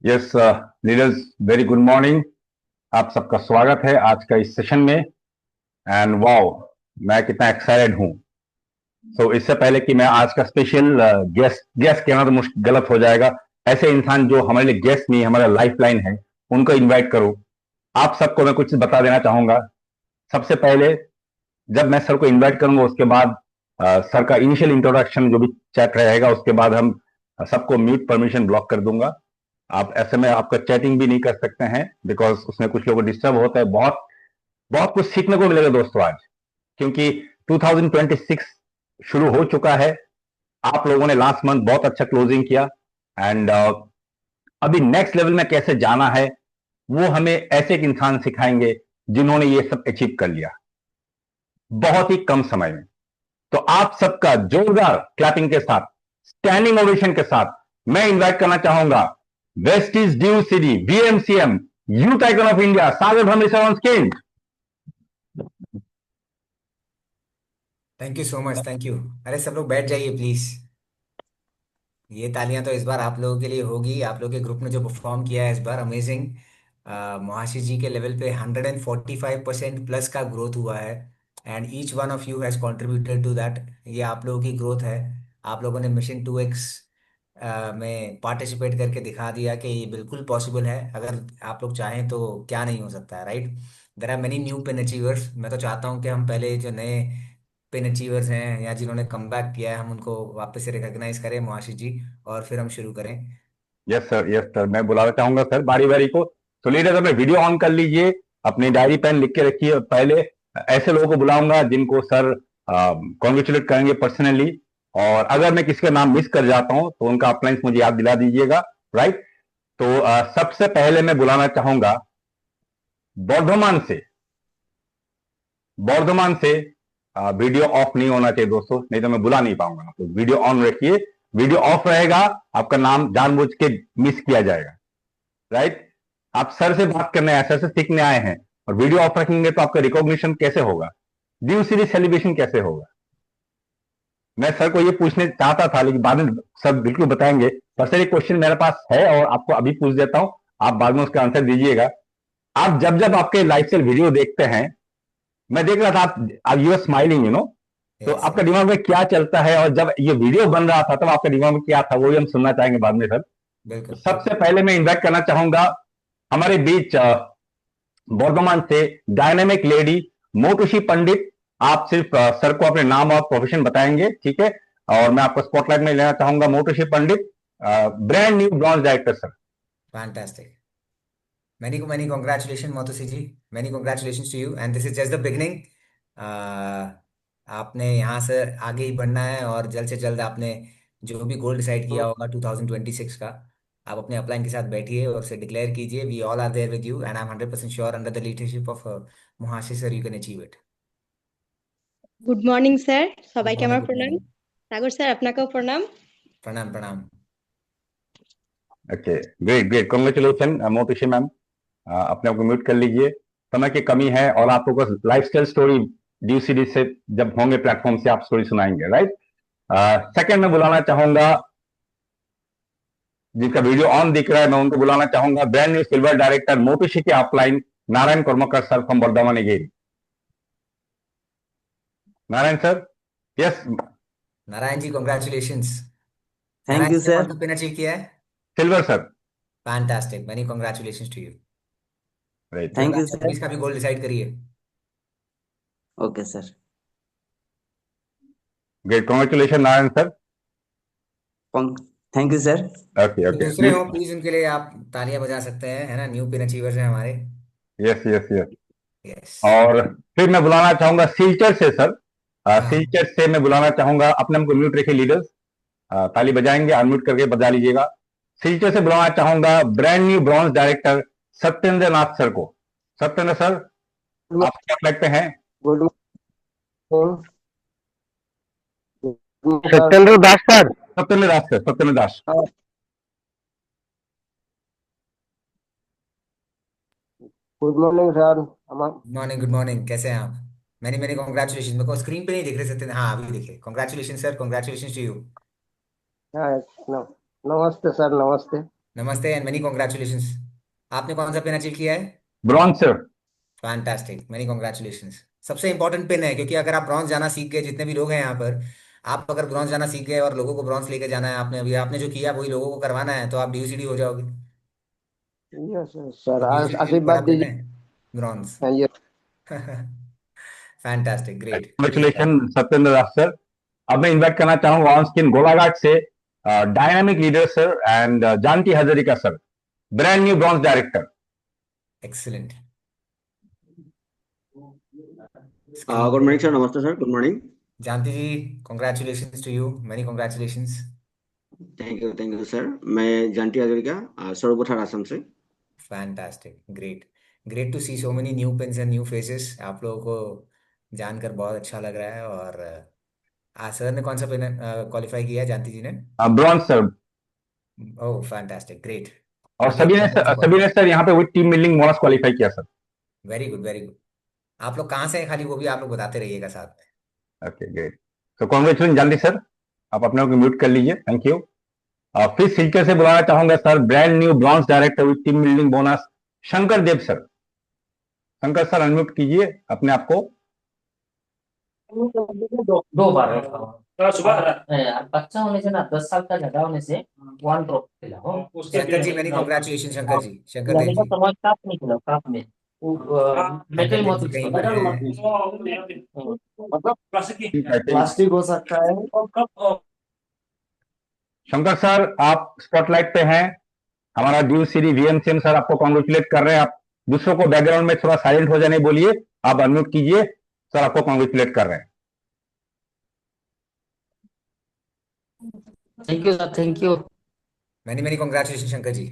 Yes Neeraj, very good morning. आप सबका स्वागत है आज का इस सेशन में। एंड वाओ, मैं कितना एक्साइटेड हूँ। इससे पहले कि मैं आज का स्पेशल गेस्ट गेस्ट कहना तो मुश्किल गलत हो जाएगा। ऐसे इंसान जो हमारे लिए गेस्ट नहीं, हमारा लाइफ लाइन है, उनको इनवाइट करो। आप सबको मैं कुछ बता देना चाहूंगा। सबसे पहले जब मैं सर को इनवाइट करूंगा, उसके बाद सर का इनिशियल इंट्रोडक्शन जो भी चैट रहेगा, उसके बाद हम सबको म्यूट परमिशन ब्लॉक कर दूंगा। आप ऐसे में आपका चैटिंग भी नहीं कर सकते हैं, बिकॉज उसमें कुछ लोगों को डिस्टर्ब होता है। बहुत बहुत कुछ सीखने को मिलेगा दोस्तों आज, क्योंकि 2026 शुरू हो चुका है। आप लोगों ने लास्ट मंथ बहुत अच्छा क्लोजिंग किया। एंड अभी नेक्स्ट लेवल में कैसे जाना है, वो हमें ऐसे एक इंसान सिखाएंगे जिन्होंने ये सब अचीव कर लिया बहुत ही कम समय में। तो आप सबका जोरदार क्लैपिंग के साथ, स्टैंडिंग ओवेशन के साथ मैं इनवाइट करना चाहूंगा वेस्ट इज ड्यू सिटी वीएमसीएम youth icon of India Sagar Bhrameshwar on screen. Thank you so much, thank you. अरे सब लोग बैठ जाइए प्लीज। ये तालियां तो इस बार आप लोगों के लिए होगी। आप लोगों के ग्रुप ने जो परफॉर्म किया है इस बार, अमेजिंग। मोहाशी जी के लेवल पे 145% प्लस का ग्रोथ हुआ है। And each one of you has contributed to that. ये आप लोगों की ग्रोथ है। आप लोगों ने मिशन 2x में पार्टिसिपेट करके दिखा दिया कि ये बिल्कुल पॉसिबल है। अगर आप लोग चाहें तो क्या नहीं हो सकता है, right? There are many new pen achievers. मैं तो चाहता हूँ कि हम पहले जो नए पेन अचीवर्स हैं या जिन्होंने कम बैक किया है, हम उनको वापस से रिकॉग्नाइज करें, मुआशी जी, और फिर हम शुरू करें। यस सर, यस सर, मैं बुलाना चाहूंगा सर बारी बारी को। तो लीडर, अपने वीडियो ऑन कर लीजिए, अपनी डायरी पेन लिख के रखिए। पहले ऐसे लोगों को बुलाऊंगा जिनको सर कॉन्ग्रेचुलेट करेंगे पर्सनली। और अगर मैं किसी का नाम मिस कर जाता हूं तो उनका अपलाइंस मुझे याद दिला दीजिएगा। राइट। तो सबसे पहले मैं बुलाना चाहूंगा बर्धमान से। बर्धमान से वीडियो ऑफ नहीं होना चाहिए दोस्तों, नहीं तो मैं बुला नहीं पाऊंगा। तो वीडियो ऑन रखिए। वीडियो ऑफ रहेगा, आपका नाम जानबूझ के मिस किया जाएगा। राइट। आप सर से बात करने आए, सर से सीखने आए हैं, और वीडियो ऑफ रखेंगे तो आपका रिकॉग्निशन कैसे होगा, ड्यू सीरीज सेलिब्रेशन कैसे होगा। मैं सर को ये पूछने चाहता था, लेकिन बाद में सर बिल्कुल बताएंगे। पर सर, एक क्वेश्चन मेरे पास है और आपको अभी पूछ देता हूं, आप बाद में उसका आंसर दीजिएगा। आप जब जब आपके लाइफ स्टाइल वीडियो देखते हैं, मैं देख रहा था आप यू आर स्माइलिंग, तो यस आपका यस। दिमाग में क्या चलता है, और जब ये वीडियो बन रहा था तब आपके दिमाग में क्या था, वो भी हम सुनना चाहेंगे बाद में सर। तो बिल्कुल। सबसे पहले मैं इन्वाइट करना चाहूंगा हमारे बीच बर्धमान से डायनेमिक लेडी मोटोशी पंडित। आप सिर्फ सर को अपने नाम और प्रोफेशन बताएंगे, ठीक है? और मैं आपको स्पॉटलाइट में लेना चाहूंगा Motoshi Pandit, brand new bronze director sir. Fantastic. Many को many congratulation Motosi ji. Many congratulation to you, and this is just the beginning. आपने यहाँ से आगे ही बढ़ना है, और जल्द से जल्द आपने जो भी गोल डिसाइड किया होगा 2026 का, आप अपने अपलाइन के साथ बैठिए और उसे डिक्लेयर कीजिए। We all are there with you, and I am 100% sure under the leadership of Muhashi sir you can achieve it. Good morning sir, good সবাইকে मॉर्निंग, আমার गुड প্রণাম। मॉर्निंग। সাগর স্যার, আপনাকেও প্রণাম। प्रणाम प्रणाम। Okay, great great, congratulation Motoshi ma'am. अपने आप को म्यूट कर लीजिए। समय की कमी है और आप लोगों को life style story due series से जब होंगे प्लेटफॉर्म से आप स्टोरी सुनाएंगे, राइट? सेकंड में बुलाना चाहूंगा, जिनका वीडियो ऑन दिख रहा है, मैं उनको बुलाना चाहूंगा brand new silver director Motoshi के upline Narayan Karmakar sir from Bardhaman again. Narayan sir. Yes. Narayan ji, congratulation. Thank Narayan you ji ने कौन सर। सा पिन अचीव किया है? Silver sir. Fantastic, many congratulation to you. Right जल्द थैंक यू सर। 2026 का भी गोल डिसाइड करिए। Okay sir. Great, congratulation Narayan sir. Thank you sir. Okay जो ओके, दूसरे हो प्लीज उनके लिए आप तालियां बजा सकते हैं, है ना? न्यू पिन अचीवर्स हैं हमारे। Yes yes yes. यस। और फिर मैं बुलाना चाहूंगा सिलचर से सर। हाँ। सिलचर से मैं बुलाना चाहूंगा, अपने हमको म्यूट रखिए लीडर्स। ताली बजाएंगे, अनम्यूट करके बजा लीजिएगा। सिलचर से बुलाना चाहूंगा brand new bronze director Satyendra Nath sir को। सत्येंद्र सर, आप क्या लगते हैं? Good morning. Sir. Satyendra Das sir. Satyendra Das sir, Satyendra Das. Good morning sir. हमारा गुड मॉर्निंग, गुड मॉर्निंग। कैसे हैं आप? मैंने मैंने कॉन्ग्रेचुलेशन, मेरे को स्क्रीन पे नहीं दिख रहे सत्य। हाँ, अभी दिखे। Congratulation sir, congratulation to you. नमस्ते सर, नमस्ते। नमस्ते एंड मेनी कॉन्ग्रेचुलेशंस। आपने कौन सा पेन अचीव किया है? Bronze sir. Fantastic, many congratulations. सबसे इंपॉर्टेंट पिन है, क्योंकि अगर आप ब्रॉन्ज जाना सीख गए, जितने भी लोग हैं यहाँ पर, आप अगर ब्रॉन्ज जाना सीख गए और लोगों को ब्रॉन्ज लेके जाना है, आपने अभी आपने जो किया वही लोगों को करवाना है, तो आप डीयूसीडी हो जाओगे। यस सर, तो डीयूसीडी के लिए बड़ा आशीर्वाद पिन दीजिए। है, ब्रॉन्ज। हाँ जी। Fantastic, great. Congratulation Satyendra Das sir. अब मैं इनवाइट करना चाहूंगा ऑन स्क्रीन गोलाघाट से dynamic leader sir and Janaki Hazarika sir, brand new bronze director. Excellent. Good morning sir, नमस्ते sir, good morning. Janti ji, congratulations to you, many congratulations. Thank you sir. मैं जानटी हजारिका, सौरभगढ़ आसाम से। Fantastic, great. Great to see so many new pins and new faces. आप लोगों को जानकर बहुत अच्छा लग रहा है। और सर ने कौन सा पिन क्वालिफाई किया है, जानती जी ने? Bronze sir. Oh fantastic, great. और आगे सभी ने सर यहाँ पे with team building bonus qualify किया sir. Very good, very good. आप लोग कहाँ से हैं, खाली वो भी आप लोग बताते रहिएगा साथ में। Okay great. तो कॉन्ग्रेचुलेशन जानती सर, आप अपने को म्यूट कर लीजिए, थैंक यू। फिर सीकर से बुलाना चाहूंगा sir, brand new bronze director with team building bonus, Shankar Dev sir. Shankar sir unmute कीजिए अपने आप को। दो बार बच्चा होने से ना, 10 साल का ज्यादा होने से 1 ड्रॉप खिला हो। शंकर जी, मेनी कॉन्ग्रेचुलेशन शंकर जी, शंकर देव यानी का जी। समाज काप नहीं खिला, काप में शंकर मेटल देव मत जी कहीं पर हैं? मतलब प्लास्टिक हो सकता है। शंकर सर आप स्पॉटलाइट पे हैं। हमारा ड्यू सीरी वीएमसीएम सर आपको कॉन्ग्रेचुलेट कर रहे हैं। आप दूसरों को बैकग्राउंड में थोड़ा साइलेंट हो जाने बोलिए, आप अनम्यूट कीजिए। सर आपको कॉन्ग्रेचुलेट कर रहे हैं। Thank you sir, thank you. Many many congratulation Shankar ji.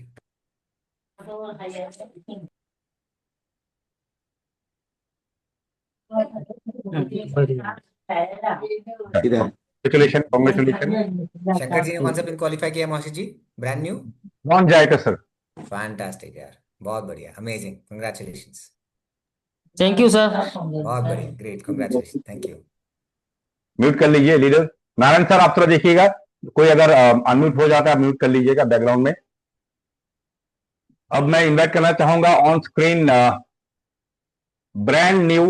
इधर कॉन्ग्रेचुलेशन कॉन्ग्रेचुलेशन। शंकर जी ने कौन सा पिन क्वालिफाई किया मौसी जी? Brand new. कौन जाएगा सर? फैंटास्टिक यार, बहुत बढ़िया, amazing, congratulations. Thank you sir. बहुत बढ़िया, great, congratulation, thank you. Mute कर लीजिए लीडर। नारायण सर आप थोड़ा देखिएगा, कोई अगर अनम्यूट हो जाता है आप म्यूट कर लीजिएगा बैकग्राउंड में। अब मैं इनवाइट करना चाहूंगा on screen brand new,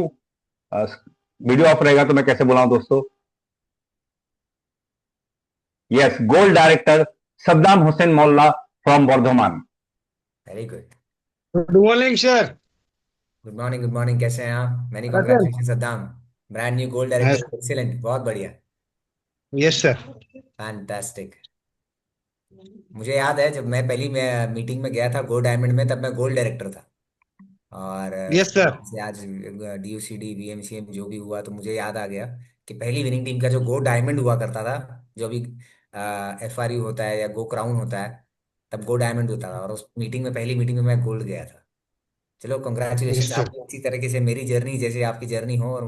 video of रहेगा तो मैं कैसे बुलाऊं दोस्तों। Yes, gold director Saddam Hussain Molla from Bardhaman. Very good. Good morning sir. Good morning, good morning, कैसे हैं आप? Many sir. Congratulation Saddam, brand new gold director, excellent, बहुत बढ़िया। Yes sir. फैंटास्टिक। मुझे याद है जब मैं पहली मीटिंग में गया था गोल्ड डायमंड में, तब मैं गोल्ड डायरेक्टर था। और यस सर। से आज डीयूसीडी वीएमसीएम जो भी हुआ, तो मुझे याद आ गया कि पहली विनिंग टीम का जो गोल्ड डायमंड हुआ करता था, जो अभी एफआरयू होता है या गो क्राउन होता है, तब गोल्ड डायमंड होता था। और उस मीटिंग में, पहली मीटिंग में मैं गोल्ड गया था। चलो कॉन्ग्रेचुलेशन, यस सर। आपको इसी तरीके से मेरी जर्नी जैसे आपकी जर्नी हो, और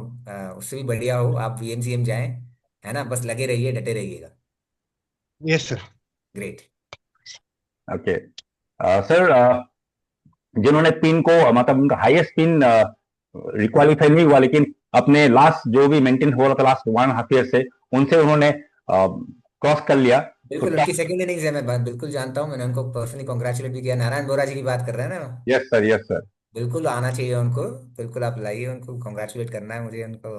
उससे भी बढ़िया हो, आप वीएमसीएम जाएं, है ना? बस लगे रहिए, डटे रहिएगा। Yes sir. Great. Okay sir, जिन्होंने पिन को मतलब उनका हाईएस्ट पिन रिक्वालिफाई नहीं हुआ, लेकिन अपने लास्ट जो भी मेंटेन हो रहा था लास्ट 1.5 ईयर से, उनसे उन्होंने क्रॉस कर लिया। बिल्कुल, उनकी सेकंड इनिंग्स है, मैं बिल्कुल जानता हूँ, मैंने उनको पर्सनली कॉन्ग्रेचुलेट भी किया। नारायण बोरा जी की बात कर रहे हैं ना? Yes sir, yes sir. बिल्कुल आना चाहिए उनको, बिल्कुल आप लाइए उनको, कॉन्ग्रेचुलेट करना है मुझे उनको।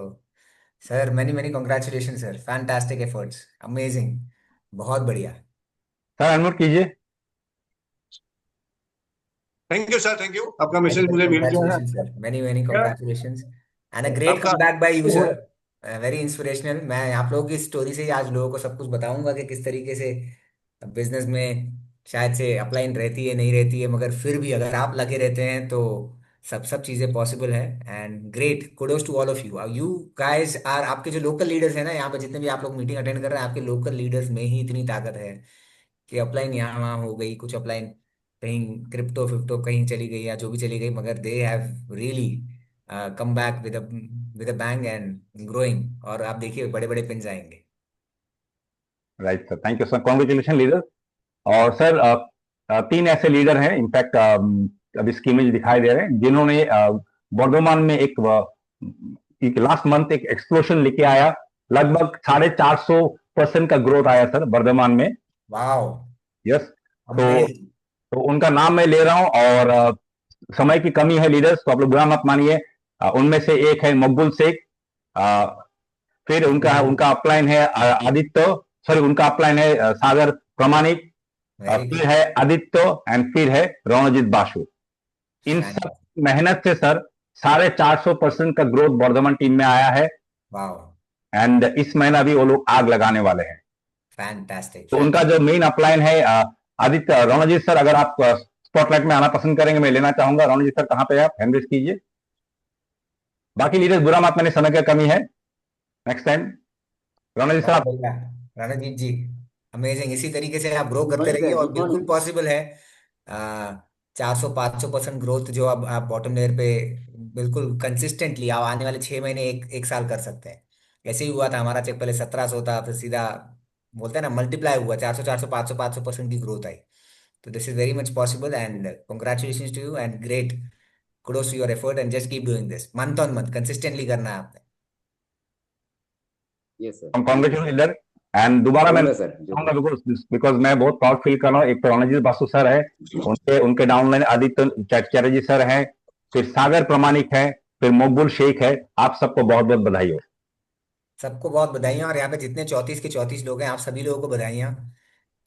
Sir many many congratulation sir, fantastic efforts, amazing, बहुत बढ़िया। सर अनम्यूट कीजिए। Thank you sir, thank you. आपका मैसेज मुझे मिल गया है। Congratulation sir, many many congratulations and a great आपका comeback by you sir, very inspirational. मैं आप लोगों की स्टोरी से ही आज लोगों को सब कुछ बताऊंगा कि किस तरीके से बिजनेस में शायद से अपलाइन रहती है, नहीं रहती है, मगर फिर भी अगर आप लगे रहते हैं तो सब सब चीज़ें पॉसिबल है। And great, kudos to all of you. You guys are, आपके जो लोकल लीडर्स हैं ना यहाँ पे, जितने भी आप लोग मीटिंग अटेंड कर रहे हैं, आपके लोकल लीडर्स में ही इतनी ताकत है कि अपलाइन यहाँ वहाँ हो गई, कुछ अपलाइन कहीं क्रिप्टो फिप्टो कहीं चली गई या जो भी चली गई, मगर they have really come back with a bang and growing. और आप देखिए बड़े बड़े पिन्स आएंगे। Right sir, thank you sir, congratulation leader. और सर तीन ऐसे लीडर हैं इनफैक्ट, अभी स्कीम में दिखाई दे रहे हैं, जिन्होंने वर्धमान में एक लास्ट मंथ एक एक्सप्लोशन लेके आया। लगभग 450% का ग्रोथ आया सर वर्धमान में। Wow, yes. तो अमेजिंग। तो उनका नाम मैं ले रहा हूं, और समय की कमी है लीडर्स, तो आप लोग बुरा मत मानिए। उनमें से एक है मकबूल शेख, फिर उनका उनका अपलाइन है आदित्य, सॉरी उनका अपलाइन है सागर प्रमाणिक, वेरी फिर गुड। है आदित्य, एंड फिर है रणजीत बासु। इन सब मेहनत से सर 450% का ग्रोथ वर्धमान टीम में आया है, वाओ, एंड इस महीना भी वो लोग आग लगाने वाले हैं। फैंटास्टिक तो उनका जो मेन अपलाइन है आदित्य, रणजीत सर अगर आप स्पॉटलाइट में आना पसंद करेंगे, मैं लेना चाहूंगा। रणजीत सर कहाँ पे है आप, हैंड रेज कीजिए। बाकी लीडर्स बुरा मत मानिए, समय की कमी है, नेक्स्ट टाइम। रणजीत सर बहुत आप बढ़िया रणजीत जी, अमेजिंग। इसी तरीके से आप ग्रो गुड करते मॉर्निंग रहिए सर, और गुड बिल्कुल मॉर्निंग। पॉसिबल है 400-500% ग्रोथ जो अब आप बॉटम लेयर पे बिल्कुल कंसिस्टेंटली आप आने वाले 6 महीने एक साल कर सकते हैं। ऐसे ही हुआ था हमारा चेक, पहले 1700 था, फिर सीधा बोलते हैं ना मल्टीप्लाई हुआ, 400 400 500 की ग्रोथ आई। तो this is very much possible and congratulation to you and great, kudos to your effort and just keep doing this month on month, consistently करना है आपने। Yes sir, thank you congratulation sir. Leader. And दोबारा मैं करूंगा sir, कहूंगा, जरूर। Because because मैं बहुत प्राउड फील कर रहा हूँ। एक तो रणजीत बासु सर है, उनके उनके डाउनलाइन आदित्य चटर्जी सर हैं, फिर सागर प्रमाणिक है, फिर मकबूल शेख है। आप सबको बहुत बहुत बधाई हो। सबको बहुत बधाइयाँ, और यहाँ पे जितने 34 के 34 लोग हैं, आप सभी लोगों को बधाइयाँ,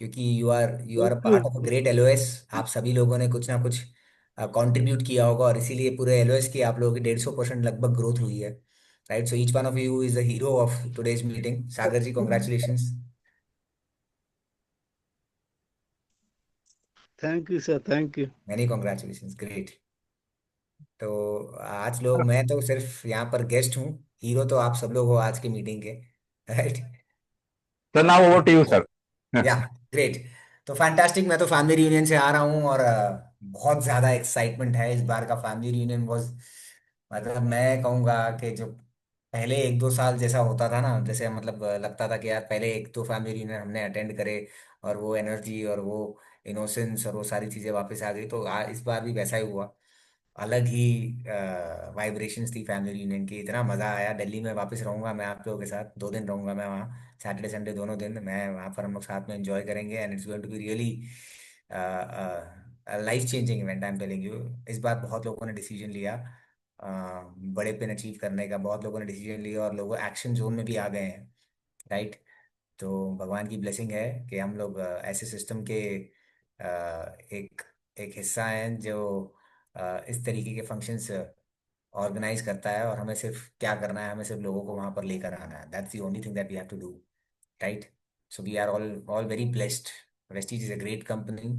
क्योंकि you are a Thank part you. Of a great LOS. आप सभी लोगों ने कुछ ना कुछ कंट्रीब्यूट किया होगा, और इसीलिए पूरे एलओएस की आप लोगों की 150% लगभग ग्रोथ हुई है। Right, so each one of you is the hero of today's meeting. Sagar ji, congratulations. Thank you, sir. Thank you. Many congratulations, great. तो आज लोग, मैं तो सिर्फ यहाँ पर गेस्ट हूँ, हीरो तो आप सब लोग हो आज की मीटिंग के। Right. Sir now over to you sir. Yeah, great. तो फैंटास्टिक, मैं तो फैमिली रियूनियन से आ रहा हूँ, और बहुत ज़्यादा एक्साइटमेंट है। इस बार का फैमिली रियूनियन वाज, मतलब मैं कहूँगा कि जो पहले 1-2 साल जैसा होता था ना, जैसे मतलब लगता था कि यार पहले 1-2 फैमिली रियूनियन हमने अटेंड करे, और वो एनर्जी और वो इनोसेंस और वो सारी चीज़ें वापस आ गई। तो इस बार भी वैसा ही हुआ। अलग ही वाइब्रेशंस थी फैमिली यूनियन की, इतना मज़ा आया। दिल्ली में वापस रहूंगा मैं आप लोगों के साथ, 2 दिन रहूंगा मैं वहाँ, सैटरडे संडे दोनों दिन मैं वहाँ पर, हम लोग साथ में एंजॉय करेंगे, and it's going to be really life changing event, I am telling you. इस बार बहुत लोगों ने डिसीजन लिया बड़े पेन अचीव करने का, बहुत लोगों ने डिसीजन लिया, और लोग एक्शन जोन में भी आ गए हैं। राइट। तो भगवान की ब्लेसिंग है कि हम लोग ऐसे सिस्टम के एक एक हिस्सा हैं जो इस तरीके के फंक्शंस ऑर्गेनाइज करता है, और हमें सिर्फ क्या करना है, हमें सिर्फ लोगों को वहां पर लेकर आना है। That's the only thing that we have to do. Right. So we are all very blessed. Prestige is a great company,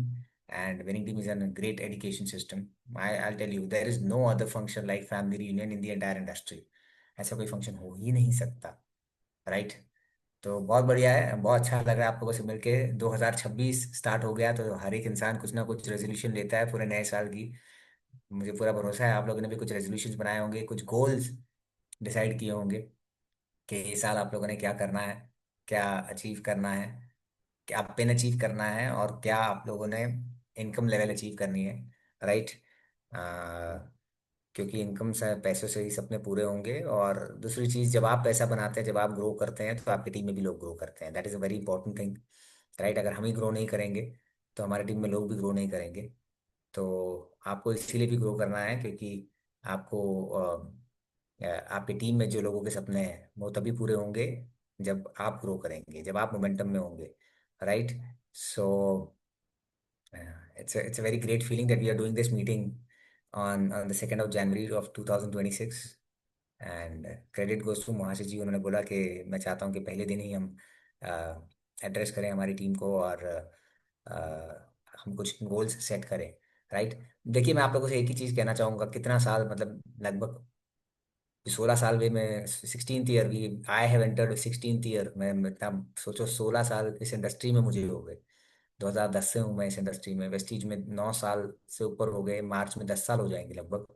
and winning team is a great education system. I'll tell you, there is no other function like family reunion in the entire industry. ऐसा कोई function हो ही नहीं सकता। Right. तो बहुत बढ़िया है, बहुत अच्छा लग रहा है आप लोगों से मिलके। 2026 स्टार्ट हो गया, तो हर एक इंसान कुछ ना कुछ रेजोल्यूशन लेता है पूरे नए साल की। मुझे पूरा भरोसा है आप लोगों ने भी कुछ रेजोल्यूशंस बनाए होंगे, कुछ गोल्स डिसाइड किए होंगे कि इस साल आप लोगों ने क्या करना है, क्या अचीव करना है, क्या पेन अचीव करना है, और क्या आप लोगों ने इनकम लेवल अचीव करनी है। राइट। क्योंकि इनकम से, पैसों से ही सपने पूरे होंगे। और दूसरी चीज़, जब आप पैसा बनाते हैं, जब आप ग्रो करते हैं, तो आपकी टीम में भी लोग ग्रो करते हैं। That is a very important thing. Right. अगर हम ही ग्रो नहीं करेंगे, तो हमारी टीम में लोग भी ग्रो नहीं करेंगे। तो आपको इसीलिए भी ग्रो करना है, क्योंकि आपको आपकी टीम में जो लोगों के सपने हैं वो तभी पूरे होंगे जब आप ग्रो करेंगे, जब आप मोमेंटम में होंगे। Right. So it's a very great feeling that we are doing this meeting on the 2nd of January of 2026, and credit goes to महाशय जी। उन्होंने बोला कि मैं चाहता हूँ कि पहले दिन ही हम एड्रेस करें हमारी टीम को, और हम कुछ गोल्स सेट करें। राइट। देखिए, मैं आप लोगों से एक ही चीज़ कहना चाहूँगा, कितना साल, मतलब लगभग 16 साल में, मैं 16th ईयर भी, I have entered 16th year में, मतलब सोचो 16 साल इस इंडस्ट्री में मुझे हो गए। 2010 से हूँ मैं इस इंडस्ट्री में, वेस्टीज में 9 साल से ऊपर हो गए, मार्च में 10 साल हो जाएंगे लगभग।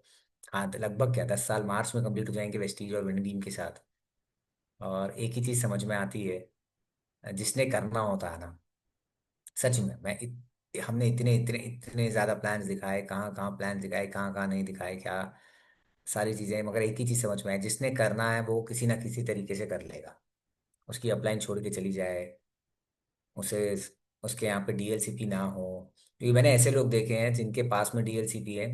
हाँ, तो लगभग क्या, 10 साल मार्च में कंप्लीट हो जाएंगे वेस्टीज और विनिंग टीम के साथ। और एक ही चीज़ समझ में आती है, जिसने करना होता है ना, सच में हमने इतने इतने इतने ज़्यादा प्लान्स दिखाए, कहाँ कहाँ प्लान्स दिखाए, कहाँ कहाँ नहीं दिखाए, क्या सारी चीज़ें, मगर एक ही चीज़ समझ में आए, जिसने करना है वो किसी ना किसी तरीके से कर लेगा। उसकी अपलाइन छोड़ के चली जाए, उसे उसके यहाँ पे डीएलसीपी ना हो, क्योंकि मैंने ऐसे लोग देखे हैं जिनके पास में डीएलसीपी है,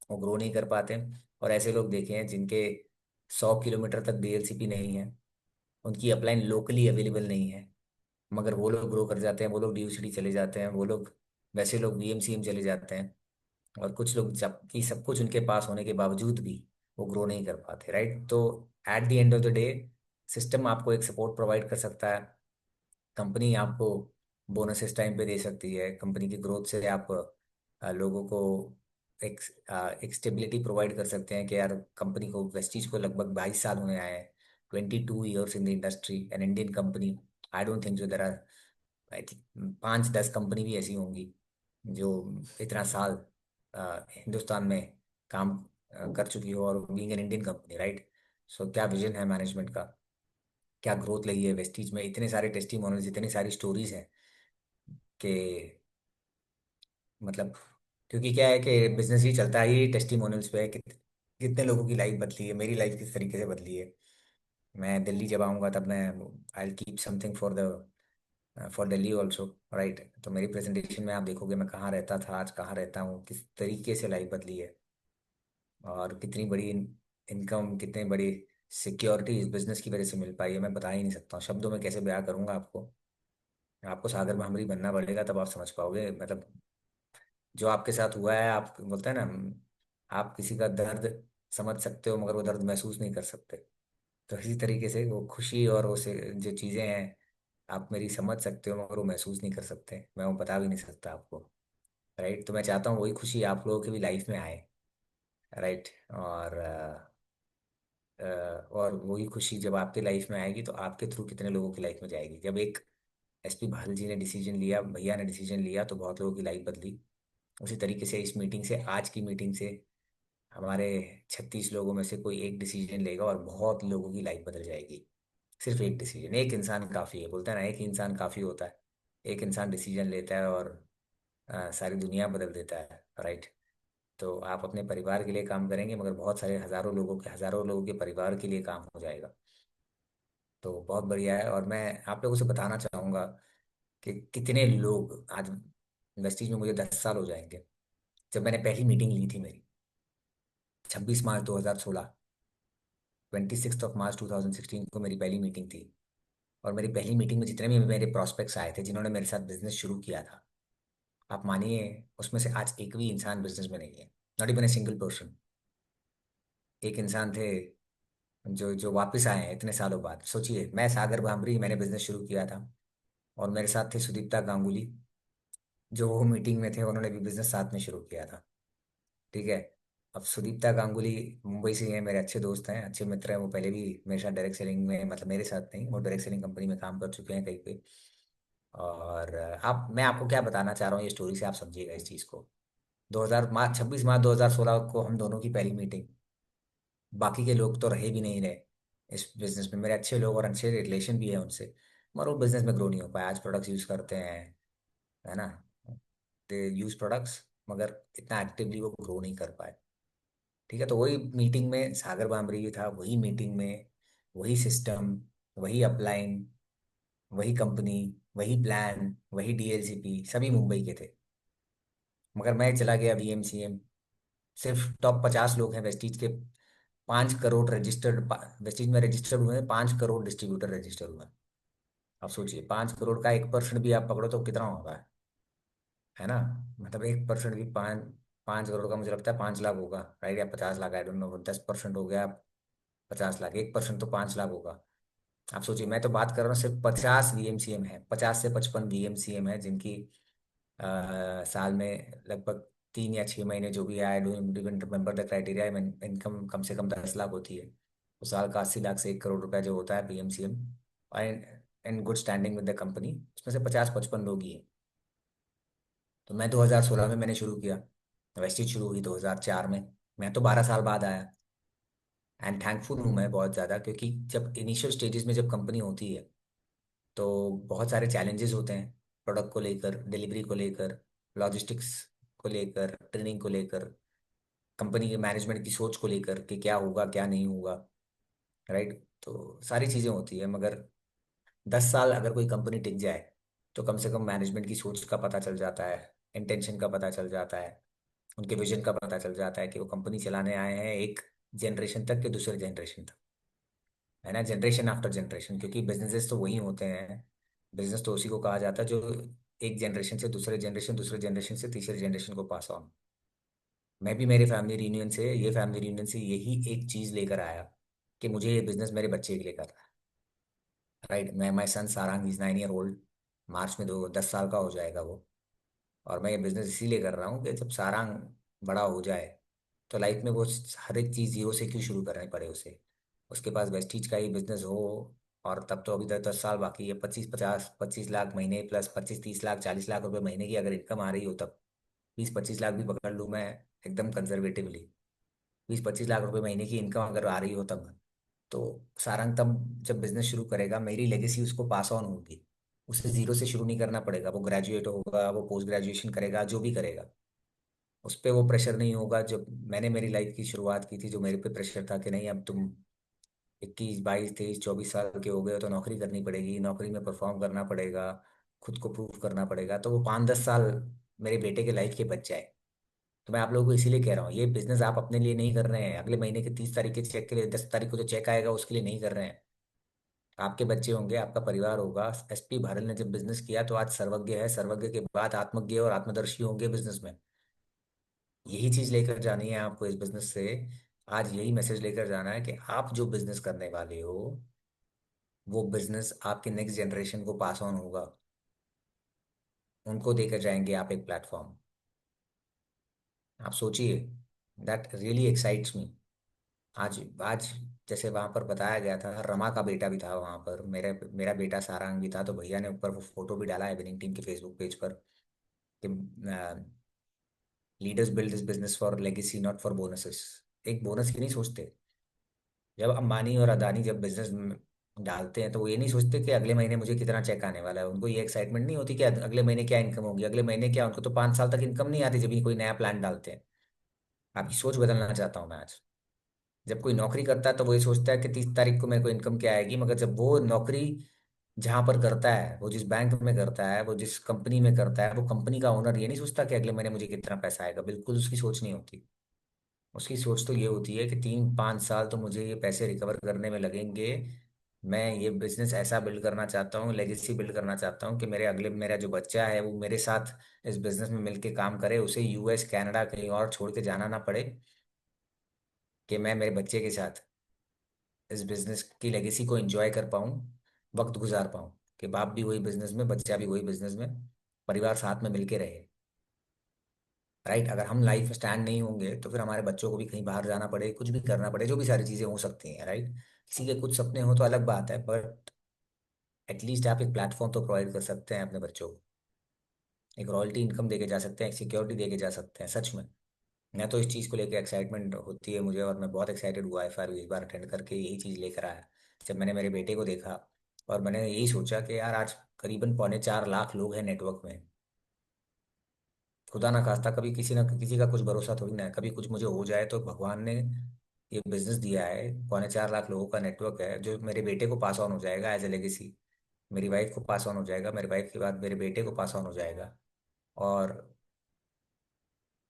वो ग्रो नहीं कर पाते, और ऐसे लोग देखे हैं जिनके 100 किलोमीटर तक डीएलसीपी नहीं है, उनकी अपलाइन लोकली अवेलेबल नहीं है, मगर वो लोग ग्रो कर जाते हैं, वो लोग डीयूसीडी चले जाते हैं, वो लोग, वैसे लोग वीएमसीएम चले जाते हैं। और कुछ लोग जबकि सब कुछ उनके पास होने के बावजूद भी वो ग्रो नहीं कर पाते, राइट? तो at the end of the day system आपको एक सपोर्ट प्रोवाइड कर सकता है, कंपनी आपको बोनसेस टाइम पे दे सकती है, कंपनी की ग्रोथ से आप लोगों को एक एक स्टेबिलिटी प्रोवाइड कर सकते हैं कि यार कंपनी को, वेस्टीज को लगभग 22 साल होने आए हैं, 22 years in the industry, an Indian company. I don't think जो there are, I think 5-10 company भी ऐसी होंगी जो इतना साल हिंदुस्तान में काम कर चुकी हो, और being an Indian company, right? So क्या विजन है मैनेजमेंट का, क्या ग्रोथ लगी है वेस्टीज में, इतने सारे टेस्टिमोनियल्स, इतनी सारी स्टोरीज हैं कि मतलब, क्योंकि क्या है कि बिजनेस ही चलता है ही टेस्टिमोनियल्स पे है। कितने लोगों की लाइफ बदली है, मेरी लाइफ किस तरीके से बदली है। मैं दिल्ली जब आऊँगा तब मैं I keep something for Delhi also, right? तो मेरी प्रेजेंटेशन में आप देखोगे मैं कहाँ रहता था, आज कहाँ रहता हूँ, किस तरीके से लाइफ बदली है, और कितनी बड़ी इनकम, कितनी बड़ी सिक्योरिटी इस बिजनेस की वजह से मिल पाई है, मैं बता ही नहीं सकता हूँ, शब्दों में कैसे बयां करूंगा आपको। आपको सागर भामरी बनना पड़ेगा तब आप समझ पाओगे, मतलब जो आपके साथ हुआ है, आप बोलते हैं ना, आप किसी का दर्द समझ सकते हो मगर वो दर्द महसूस नहीं कर सकते। तो इसी तरीके से वो खुशी और वो जो चीज़ें हैं, आप मेरी समझ सकते हो मगर वो महसूस नहीं कर सकते, मैं वो बता भी नहीं सकता आपको, राइट? तो मैं चाहता हूँ वही खुशी आप लोगों की भी लाइफ में आए, राइट? और वही खुशी जब आपके लाइफ में आएगी तो आपके थ्रू कितने लोगों की लाइफ में जाएगी। जब एक एसपी भाल जी ने डिसीजन लिया, भैया ने डिसीजन लिया, तो बहुत लोगों की लाइफ बदली। उसी तरीके से इस मीटिंग से, आज की मीटिंग से, हमारे 36 लोगों में से कोई एक डिसीजन लेगा और बहुत लोगों की लाइफ बदल जाएगी। सिर्फ एक डिसीजन, एक इंसान काफ़ी है, बोलता है ना, एक ही इंसान काफ़ी होता है। एक इंसान डिसीजन लेता है और सारी दुनिया बदल देता है, राइट? तो आप अपने परिवार के लिए काम करेंगे मगर बहुत सारे हज़ारों लोगों के परिवार के लिए काम हो जाएगा। तो बहुत बढ़िया है, और मैं आप लोगों से बताना चाहूँगा कि कितने लोग आज इंडस्ट्रीज में, मुझे 10 साल हो जाएंगे जब मैंने पहली मीटिंग ली थी मेरी, 26 मार्च 2016, 26 मार्च 2016 को मेरी पहली मीटिंग थी। और मेरी पहली मीटिंग में जितने भी मेरे प्रॉस्पेक्ट्स आए थे जिन्होंने मेरे साथ बिजनेस शुरू किया था, आप मानिए उसमें से आज एक भी इंसान बिजनेस में नहीं है, not even a single person. एक इंसान थे जो जो वापस आए हैं इतने सालों बाद। सोचिए, मैं सागर भामरी, मैंने बिजनेस शुरू किया था, और मेरे साथ थे सुदीप्ता गांगुली, जो वो मीटिंग में थे, उन्होंने भी बिजनेस साथ में शुरू किया था, ठीक है? अब सुदीप्ता गांगुली मुंबई से ही हैं, मेरे अच्छे दोस्त हैं, अच्छे मित्र हैं, वो पहले भी मेरे साथ डायरेक्ट सेलिंग में, मतलब मेरे साथ नहीं, वो डायरेक्ट सेलिंग कंपनी में काम कर चुके हैं कहीं पे। और आप, मैं आपको क्या बताना चाह रहा हूँ ये स्टोरी से, आप समझिएगा इस चीज़ को। 26 मार्च 2016 को हम दोनों की पहली मीटिंग, बाकी के लोग तो रहे भी नहीं रहे इस बिजनेस में, मेरे अच्छे लोग और अच्छे रिलेशन भी है उनसे, मगर वो बिजनेस में ग्रो नहीं हो पाया। आज प्रोडक्ट्स यूज़ करते हैं, है ना, दे यूज़ प्रोडक्ट्स, मगर इतना एक्टिवली वो ग्रो नहीं कर पाए, ठीक है? तो वही मीटिंग में सागर बामरी था, वही मीटिंग में वही सिस्टम, वही अपलाइन, वही कंपनी, वही प्लान, वही डीएलसीपी, सभी मुंबई के थे, मगर मैं चला गया वीएमसीएम। सिर्फ टॉप 50 लोग हैं वेस्टीज के, 5 करोड़ रजिस्टर्ड, वेस्टीज में रजिस्टर्ड हुए हैं, 5 करोड़ डिस्ट्रीब्यूटर रजिस्टर हुए हैं। आप सोचिए, 5 करोड़ का 1% भी आप पकड़ो तो कितना होगा, है ना? मतलब 1% भी, 5 5 करोड़ का मुझे लगता है 5 लाख होगा, राइट? या 50 लाख, आई डोंट नो, 10% हो गया 50 लाख, 1% तो 5 लाख होगा। आप सोचिए, मैं तो बात कर रहा हूँ सिर्फ 50 वीएमसीएम है, 50 से 55 वीएमसीएम है जिनकी साल में लगभग 3 या 6 महीने जो भी है, I don't even remember the criteria, income कम से कम 10 लाख होती है। तो साल का 80 लाख से 1 करोड़ रुपया जो होता है बीएमसीएम, और in good standing with the company, उसमें से 50-55 लोग ही हैं। तो मैं 2016 में मैंने शुरू किया, वेस्टीज शुरू हुई 2004 में, मैं तो 12 साल बाद आया। एंड थैंकफुल हूँ मैं बहुत ज़्यादा, क्योंकि जब इनिशियल स्टेजेस में जब कंपनी होती है तो बहुत सारे चैलेंजेस होते हैं, प्रोडक्ट को लेकर, डिलीवरी को लेकर, लॉजिस्टिक्स को लेकर, ट्रेनिंग को लेकर, कंपनी के मैनेजमेंट की सोच को लेकर कि क्या होगा क्या नहीं होगा, राइट? तो सारी चीज़ें होती है, मगर 10 साल अगर कोई कंपनी टिक जाए तो कम से कम मैनेजमेंट की सोच का पता चल जाता है, इंटेंशन का पता चल जाता है, उनके विजन का पता चल जाता है कि वो कंपनी चलाने आए हैं एक जनरेशन तक के दूसरे जनरेशन तक, है ना, जनरेशन आफ्टर जनरेशन, क्योंकि बिजनेसेस तो वही होते हैं। बिजनेस तो उसी को कहा जाता है जो एक जनरेशन से दूसरे जनरेशन, दूसरे जनरेशन से तीसरे जनरेशन को पास ऑन। मैं भी मेरे फैमिली रियूनियन से यही एक चीज लेकर आया कि मुझे ये बिजनेस मेरे बच्चे के लिए करना है। राइट, मैं माई सन सारंग इज 9 ईयर ओल्ड, मार्च में 10 साल का हो जाएगा वो। और मैं ये बिजनेस इसीलिए कर रहा हूँ कि जब सारंग बड़ा हो जाए तो लाइफ में वो हर एक चीज़ जीरो से क्यों शुरू करनी पड़े उसे, उसके पास वेस्टीज का ही बिजनेस हो। और तब तो अभी 10 साल बाकी है, 25 लाख महीने प्लस 25 30 लाख 40 लाख रुपए महीने की अगर इनकम आ रही हो तब, 20 25 लाख भी पकड़ लूँ मैं एकदम कंजर्वेटिवली, 20 25 लाख रुपए महीने की इनकम अगर आ रही हो तब, तो सारंग तब जब बिजनेस शुरू करेगा मेरी लेगेसी उसको पास ऑन होगी। उसे जीरो से शुरू नहीं करना पड़ेगा, वो ग्रेजुएट होगा, वो पोस्ट ग्रेजुएशन करेगा, जो भी करेगा उस पर वो प्रेशर नहीं होगा। जब मैंने मेरी लाइफ की शुरुआत की थी जो मेरे पे प्रेशर था कि नहीं अब तुम 21 22 23 24 साल के हो गए हो तो नौकरी करनी पड़ेगी, नौकरी में परफॉर्म करना पड़ेगा, खुद को प्रूव करना पड़ेगा, तो वो 5 10 साल मेरे बेटे के लाइफ के बच जाए। तो मैं आप लोगों को इसीलिए कह रहा हूँ ये बिजनेस आप अपने लिए नहीं कर रहे हैं, अगले महीने के 30 तारीख के चेक के लिए, 10 तारीख को जो चेक आएगा उसके लिए नहीं कर रहे हैं। आपके बच्चे होंगे, आपका परिवार होगा। एसपी भारत ने जब बिजनेस किया तो आज सर्वज्ञ है, सर्वज्ञ के बाद आत्मज्ञ और आत्मदर्शी होंगे बिजनेस में। यही चीज लेकर जानी है आपको इस बिजनेस से। आज यही मैसेज लेकर जाना है कि आप जो बिजनेस करने वाले हो वो बिजनेस आपके नेक्स्ट जनरेशन को पास ऑन होगा, उनको देकर जाएंगे आप एक प्लेटफॉर्म। आप सोचिए, दैट रियली एक्साइट्स मी। आज आज जैसे वहां पर बताया गया था, रमा का बेटा भी था वहां पर, मेरा बेटा सारांग भी था, तो भैया ने ऊपर वो फोटो भी डाला है विनिंग टीम के फेसबुक पेज पर कि leaders build this business for legacy not for bonuses. एक बोनस की नहीं सोचते। जब अंबानी और अदानी जब बिजनेस डालते हैं तो वो ये नहीं सोचते कि अगले महीने मुझे कितना चेक आने वाला है, उनको ये एक्साइटमेंट नहीं होती कि अगले महीने क्या इनकम होगी, अगले महीने क्या, उनको तो 5 साल तक इनकम नहीं आती जब भी कोई नया प्लान डालते हैं। आपकी सोच बदलना चाहता हूँ मैं आज। जब कोई नौकरी करता है तो वो ये सोचता है कि 30 तारीख को मेरे को इनकम क्या आएगी, मगर जब वो नौकरी जहां पर करता है, वो जिस बैंक में करता है, वो जिस कंपनी में करता है, वो कंपनी का ओनर ये नहीं सोचता कि अगले महीने मुझे कितना पैसा आएगा, बिल्कुल उसकी सोच नहीं होती। उसकी सोच तो ये होती है कि 3 5 साल तो मुझे ये पैसे रिकवर करने में लगेंगे। मैं ये बिजनेस ऐसा बिल्ड करना चाहता हूँ, लेगेसी बिल्ड करना चाहता हूँ कि मेरा जो बच्चा है वो मेरे साथ इस बिजनेस में मिलके काम करे, उसे यूएस कनाडा कहीं और छोड़ के जाना ना पड़े, कि मैं मेरे बच्चे के साथ इस बिजनेस की लेगेसी को एंजॉय कर पाऊँ, वक्त गुजार पाऊँ, कि बाप भी वही बिजनेस में, बच्चा भी वही बिजनेस में, परिवार साथ में मिलके रहे। राइट, अगर हम लाइफ में स्टैंड नहीं होंगे तो फिर हमारे बच्चों को भी कहीं बाहर जाना पड़े, कुछ भी करना पड़े, जो भी सारी चीज़ें हो सकती हैं। राइट, किसी के कुछ सपने हो तो अलग बात है, बट एटलीस्ट आप एक प्लेटफॉर्म तो प्रोवाइड कर सकते हैं अपने बच्चों को, एक रॉयल्टी इनकम देके जा सकते हैं, एक सिक्योरिटी देके जा सकते हैं। सच में मैं तो इस चीज़ को लेकर एक्साइटमेंट होती है मुझे, और मैं बहुत एक्साइटेड हुआ FRU इस बार अटेंड करके, यही चीज़ लेकर आया। जब मैंने मेरे बेटे को देखा और मैंने यही सोचा कि यार आज करीबन 3.25 लाख लोग हैं नेटवर्क में। खुदा ना खास्ता कभी किसी ना किसी का कुछ भरोसा थोड़ी ना है, कभी कुछ मुझे हो जाए तो भगवान ने ये बिजनेस दिया है, 3.25 लाख लोगों का नेटवर्क है जो मेरे बेटे को पास ऑन हो जाएगा एज ए लेगेसी। मेरी वाइफ को पास ऑन हो जाएगा, मेरी वाइफ के बाद मेरे बेटे को पास ऑन हो जाएगा। और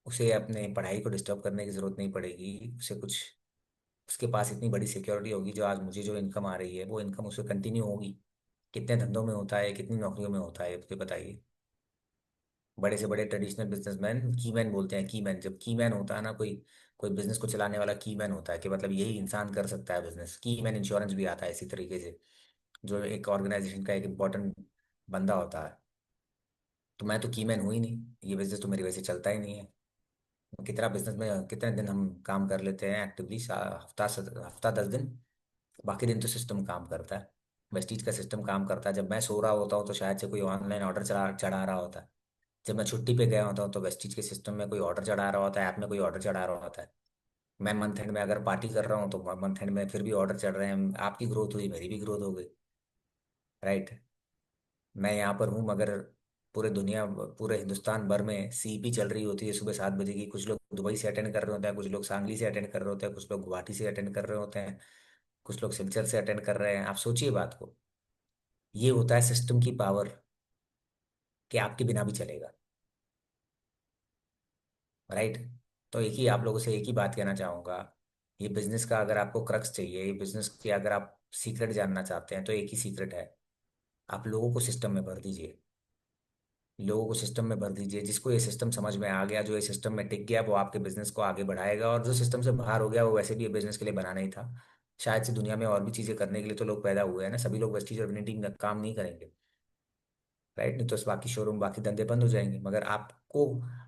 उसे अपने पढ़ाई को डिस्टर्ब करने की जरूरत नहीं पड़ेगी, उसे कुछ, उसके पास इतनी बड़ी सिक्योरिटी होगी, जो आज मुझे जो इनकम आ रही है वो इनकम उसे कंटिन्यू होगी। कितने धंधों में होता है, कितनी नौकरियों में होता है, मुझे बताइए। बड़े से बड़े ट्रेडिशनल बिजनेसमैन की मैन बोलते हैं, की मैन, जब की मैन होता है ना कोई, कोई बिजनेस को चलाने वाला की मैन होता है, कि मतलब यही इंसान कर सकता है बिजनेस। की मैन इंश्योरेंस भी आता है इसी तरीके से, जो एक ऑर्गेनाइजेशन का एक इम्पोर्टेंट बंदा होता है। तो मैं तो की मैन हूँ ही नहीं, ये बिजनेस तो मेरी वजह से चलता ही नहीं है। कितना बिजनेस में कितने दिन हम काम कर लेते हैं एक्टिवली, हफ्ता 10 दिन, बाकी दिन तो सिस्टम काम करता है, वेस्टीज का सिस्टम काम करता है। जब मैं सो रहा होता हूँ तो शायद से कोई ऑनलाइन ऑर्डर चढ़ा चढ़ा रहा होता है। जब मैं छुट्टी पे गया होता हूँ तो वेस्टीज के सिस्टम में कोई ऑर्डर चढ़ा रहा होता है, ऐप में कोई ऑर्डर चढ़ा रहा होता है। मैं मंथ एंड में अगर पार्टी कर रहा हूँ तो मंथ एंड में फिर भी ऑर्डर चढ़ रहे हैं, आपकी ग्रोथ हुई, मेरी भी ग्रोथ हो गई। राइट, मैं यहाँ पर हूँ मगर पूरे हिंदुस्तान भर में CP चल रही होती है सुबह 7 बजे की। कुछ लोग दुबई से अटेंड कर रहे होते हैं, कुछ लोग सांगली से अटेंड कर रहे होते हैं, कुछ लोग गुवाहाटी से अटेंड कर रहे होते हैं, कुछ लोग सिलचर से अटेंड कर रहे हैं। आप सोचिए बात को, ये होता है सिस्टम की पावर, कि आपके बिना भी चलेगा। राइट। तो एक ही आप लोगों से एक ही बात कहना चाहूँगा, ये बिजनेस का अगर आपको क्रक्स चाहिए, ये बिजनेस की अगर आप सीक्रेट जानना चाहते हैं, तो एक ही सीक्रेट है, आप लोगों को सिस्टम में भर दीजिए। लोगों को सिस्टम में भर दीजिए। जिसको ये सिस्टम समझ में आ गया, जो ये सिस्टम में टिक गया, वो आपके बिजनेस को आगे बढ़ाएगा। और जो सिस्टम से बाहर हो गया, वो वैसे भी ये बिजनेस के लिए बना नहीं था। शायद से दुनिया में और भी चीजें करने के लिए तो लोग पैदा हुए हैं ना, सभी लोग वेस्टीज और टीम का काम नहीं करेंगे। राइट, नहीं तो बाकी शोरूम बाकी धंधे बंद हो जाएंगे। मगर आपको,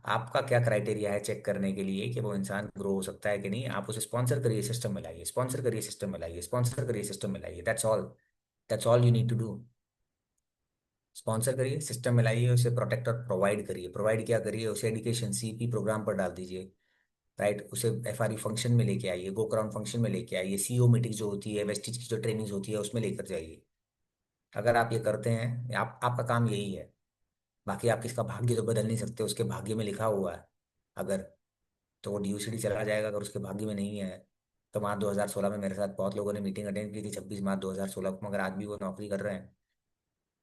आपका क्या क्राइटेरिया है चेक करने के लिए कि वो इंसान ग्रो हो सकता है कि नहीं? आप उसे स्पॉन्सर करिए, सिस्टम में लाइए, स्पॉन्सर करिए, सिस्टम में लाइए, स्पॉन्सर करिए, सिस्टम में लाइए। That's all you need to do. Sponsor करिए, सिस्टम में लाइए, उसे प्रोटेक्टर प्रोवाइड करिए। प्रोवाइड क्या करिए? उसे एजुकेशन सीपी प्रोग्राम पर डाल दीजिए। राइट, उसे एफआरई फंक्शन में लेके आइए, गो क्राउन फंक्शन में लेके आइए, सीओ मीटिंग जो होती है, वेस्टिज की जो ट्रेनिंग होती है, उसमें लेकर जाइए। अगर आप ये करते हैं, आपका काम यही है। बाकी आप किसका भाग्य तो बदल नहीं सकते, उसके भाग्य में लिखा हुआ है अगर, तो वो डीयूसीडी चला जाएगा। अगर उसके भाग्य में नहीं है, तो मार्च 2016 में मेरे साथ बहुत लोगों ने मीटिंग अटेंड की थी, 26 मार्च 2016 को, मगर आज भी वो नौकरी कर रहे हैं।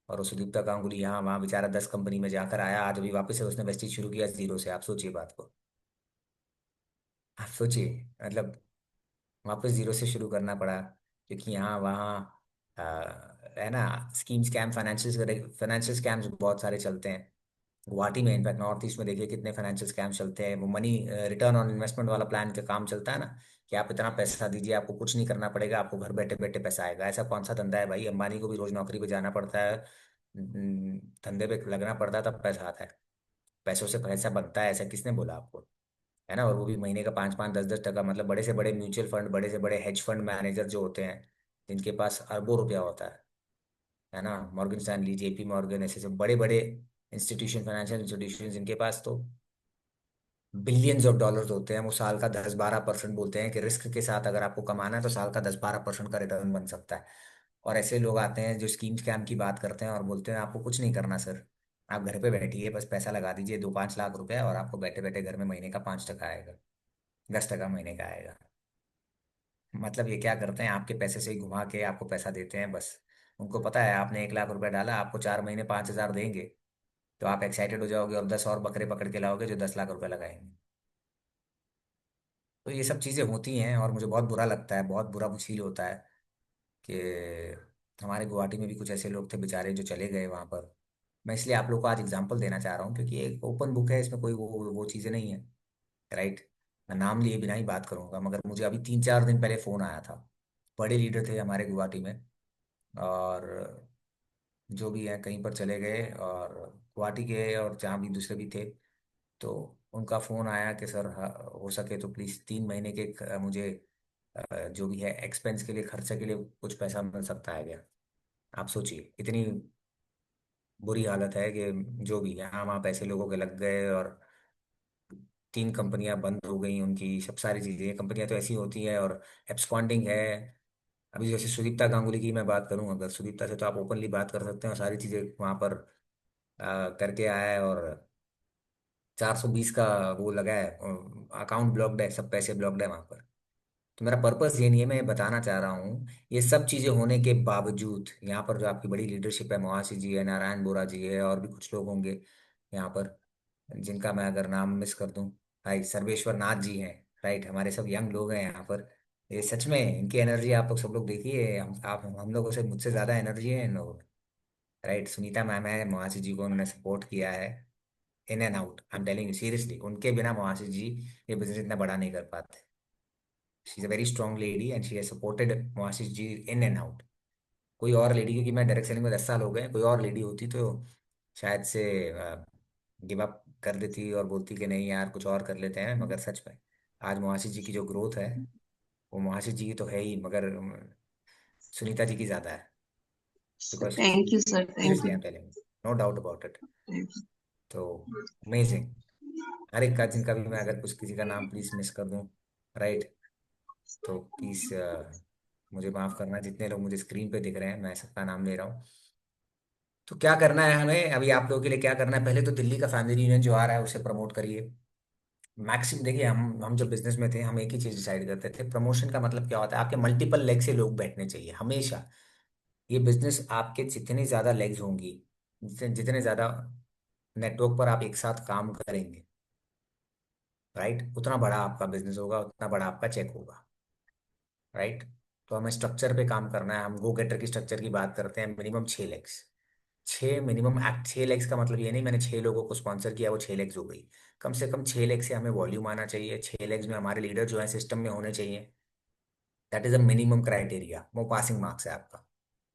और वो सुदीप्ता गांगुली यहाँ वहाँ बेचारा 10 कंपनी में जाकर आया, आज अभी वापस से उसने वेस्टीज शुरू किया जीरो से। आप सोचिए बात को, आप सोचिए, मतलब वापस जीरो से शुरू करना पड़ा, क्योंकि यहाँ वहाँ आ, है ना, स्कीम स्कैम, फाइनेंशियल स्कैम्स बहुत सारे चलते हैं। गुवाहाटी में, इनफैक्ट नॉर्थ ईस्ट में देखिए कितने फाइनेंशियल स्कैम चलते हैं। वो मनी रिटर्न ऑन इन्वेस्टमेंट वाला प्लान का काम चलता है ना, कि आप इतना पैसा दीजिए, आपको कुछ नहीं करना पड़ेगा, आपको घर बैठे बैठे पैसा आएगा। ऐसा कौन सा धंधा है भाई? अंबानी को भी रोज नौकरी पे जाना पड़ता है, धंधे पे लगना पड़ता है, तब पैसा आता है। पैसों से पैसा बनता है, ऐसा किसने बोला आपको? है ना। और वो भी महीने का 5-5, 10-10 टका। मतलब बड़े से बड़े म्यूचुअल फंड, बड़े से बड़े हेज फंड मैनेजर जो होते हैं, जिनके पास अरबों रुपया होता है ना, मॉर्गन स्टैनली, जेपी मॉर्गन, ऐसे सब बड़े बड़े इंस्टीट्यूशन, फाइनेंशियल इंस्टीट्यूशन, जिनके पास तो बिलियंस ऑफ डॉलर्स होते हैं, वो साल का 10-12% बोलते हैं कि रिस्क के साथ अगर आपको कमाना है तो साल का 10-12% का रिटर्न बन सकता है। और ऐसे लोग आते हैं जो स्कीम स्कैम की बात करते हैं और बोलते हैं आपको कुछ नहीं करना सर, आप घर पे बैठिए, बस पैसा लगा दीजिए 2-5 लाख रुपए, और आपको बैठे बैठे घर में महीने का 5 टका आएगा, 10 टका महीने का आएगा। मतलब ये क्या करते हैं? आपके पैसे से ही घुमा के आपको पैसा देते हैं बस। उनको पता है आपने 1 लाख रुपए डाला, आपको 4 महीने 5 हजार देंगे, तो आप एक्साइटेड हो जाओगे और 10 और बकरे पकड़ के लाओगे जो 10 लाख रुपए लगाएंगे। तो ये सब चीज़ें होती हैं, और मुझे बहुत बुरा लगता है, बहुत बुरा फील होता है कि हमारे गुवाहाटी में भी कुछ ऐसे लोग थे बेचारे जो चले गए वहाँ पर। मैं इसलिए आप लोग को आज एग्जांपल देना चाह रहा हूँ, क्योंकि एक ओपन बुक है, इसमें कोई वो चीज़ें नहीं है। राइट, मैं नाम लिए बिना ही बात करूंगा। मगर मुझे अभी 3-4 दिन पहले फ़ोन आया था, बड़े लीडर थे हमारे गुवाहाटी में, और जो भी है कहीं पर चले गए, और गुवाहाटी के और जहाँ भी दूसरे भी थे, तो उनका फ़ोन आया कि सर हो सके तो प्लीज़ 3 महीने के मुझे जो भी है एक्सपेंस के लिए, खर्चे के लिए कुछ पैसा मिल सकता है क्या? आप सोचिए, इतनी बुरी हालत है कि जो भी यहाँ वहाँ पैसे लोगों के लग गए, और 3 कंपनियां बंद हो गई उनकी, सब सारी चीज़ें। कंपनियां तो ऐसी होती हैं, और एब्सकॉन्डिंग है। अभी जैसे सुदीप्ता गांगुली की मैं बात करूं, अगर सुदीप्ता से तो आप ओपनली बात कर सकते हैं, और सारी चीज़ें वहाँ पर करके आया है, और 420 का वो लगा है, अकाउंट ब्लॉक्ड है, सब पैसे ब्लॉक्ड है वहाँ पर। तो मेरा पर्पस ये नहीं है, मैं ये बताना चाह रहा हूँ, ये सब चीज़ें होने के बावजूद यहाँ पर जो आपकी बड़ी लीडरशिप है, मोहाशी जी है, नारायण बोरा जी है, और भी कुछ लोग होंगे यहाँ पर, जिनका मैं अगर नाम मिस कर दूं, भाई सर्वेश्वर नाथ जी हैं। राइट, हमारे सब यंग लोग हैं यहाँ पर। ये सच में इनकी एनर्जी आप लोग सब लोग देखिए, हम लोगों से मुझसे ज़्यादा एनर्जी है इन लोगों में। राइट, सुनीता मैम है, मोहाशी जी को उन्होंने सपोर्ट किया है इन and out. I am telling you seriously, उनके बिना मोहाशी जी ये बिजनेस इतना बड़ा नहीं कर पाते। She is a very strong lady and she has supported Mohashi ji in and out. कोई और लेडी, क्योंकि मैं डायरेक्ट सेलिंग में 10 साल हो गए, कोई और लेडी होती तो शायद से गिव अप कर देती और बोलती कि नहीं यार कुछ और कर लेते हैं। मगर सच में आज मोहाशी जी की जो ग्रोथ है, वो मोहाशी जी की तो है ही, मगर सुनीता जी की ज़्यादा है। Because Thank you, sir. Thank seriously I you. Am telling, no doubt about it. Thank तो अमेजिंग, हर एक का, जिनका भी मैं अगर कुछ किसी का नाम प्लीज मिस कर दूं, राइट, तो प्लीज मुझे माफ करना। जितने लोग मुझे स्क्रीन पे दिख रहे हैं, मैं सबका नाम ले रहा हूँ। तो क्या करना है हमें अभी आप लोगों के लिए? क्या करना है? पहले तो दिल्ली का फैमिली यूनियन जो आ रहा है उसे प्रमोट करिए। मैक्सिमम देखिए, हम जब बिजनेस में थे, हम एक ही चीज डिसाइड करते थे, प्रमोशन का मतलब क्या होता है? आपके मल्टीपल लेग से लोग बैठने चाहिए हमेशा। ये बिजनेस आपके जितनी ज्यादा लेग्स होंगी, जितने जितने ज्यादा नेटवर्क पर आप एक साथ काम करेंगे, राइट, उतना बड़ा आपका बिजनेस होगा, उतना बड़ा आपका चेक होगा। राइट, तो हमें स्ट्रक्चर पे काम करना है। हम गो गेटर की स्ट्रक्चर की बात करते हैं, मिनिमम 6 लैक्स। 6 का मतलब ये नहीं मैंने 6 लोगों को स्पॉन्सर किया वो 6 लैक्स हो गई। कम से कम 6 लैक्स से हमें वॉल्यूम आना चाहिए। 6 लैक्स में हमारे लीडर जो है सिस्टम में होने चाहिए। That is a minimum criteria, वो पासिंग मार्क्स है आपका।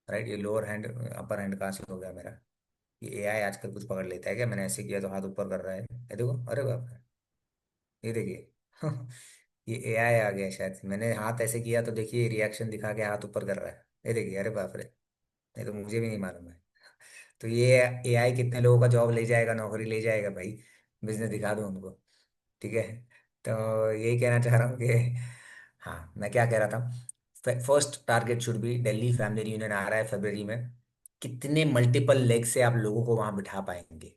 राइट, ये लोअर हैंड अपर हैंड कहाँ से हो गया मेरा? ये एआई आजकल कुछ पकड़ लेता है क्या? मैंने ऐसे किया तो हाथ ऊपर कर रहा है, ये देखो, अरे बाप रे, ये देखिए ये एआई आ गया शायद। मैंने हाथ ऐसे किया तो देखिए रिएक्शन दिखा के हाथ ऊपर कर रहा है, ये देखिए, अरे बाप रे, ये तो मुझे भी नहीं मालूम है। तो ये एआई कितने लोगों का जॉब ले जाएगा, नौकरी ले जाएगा भाई? बिजनेस दिखा दो उनको। ठीक है, तो यही कहना चाह रहा हूँ कि हाँ, मैं क्या कह रहा था, first target should be Delhi family reunion आ रहा है फरवरी में। कितने मल्टीपल लेग से आप लोगों को वहां बिठा पाएंगे?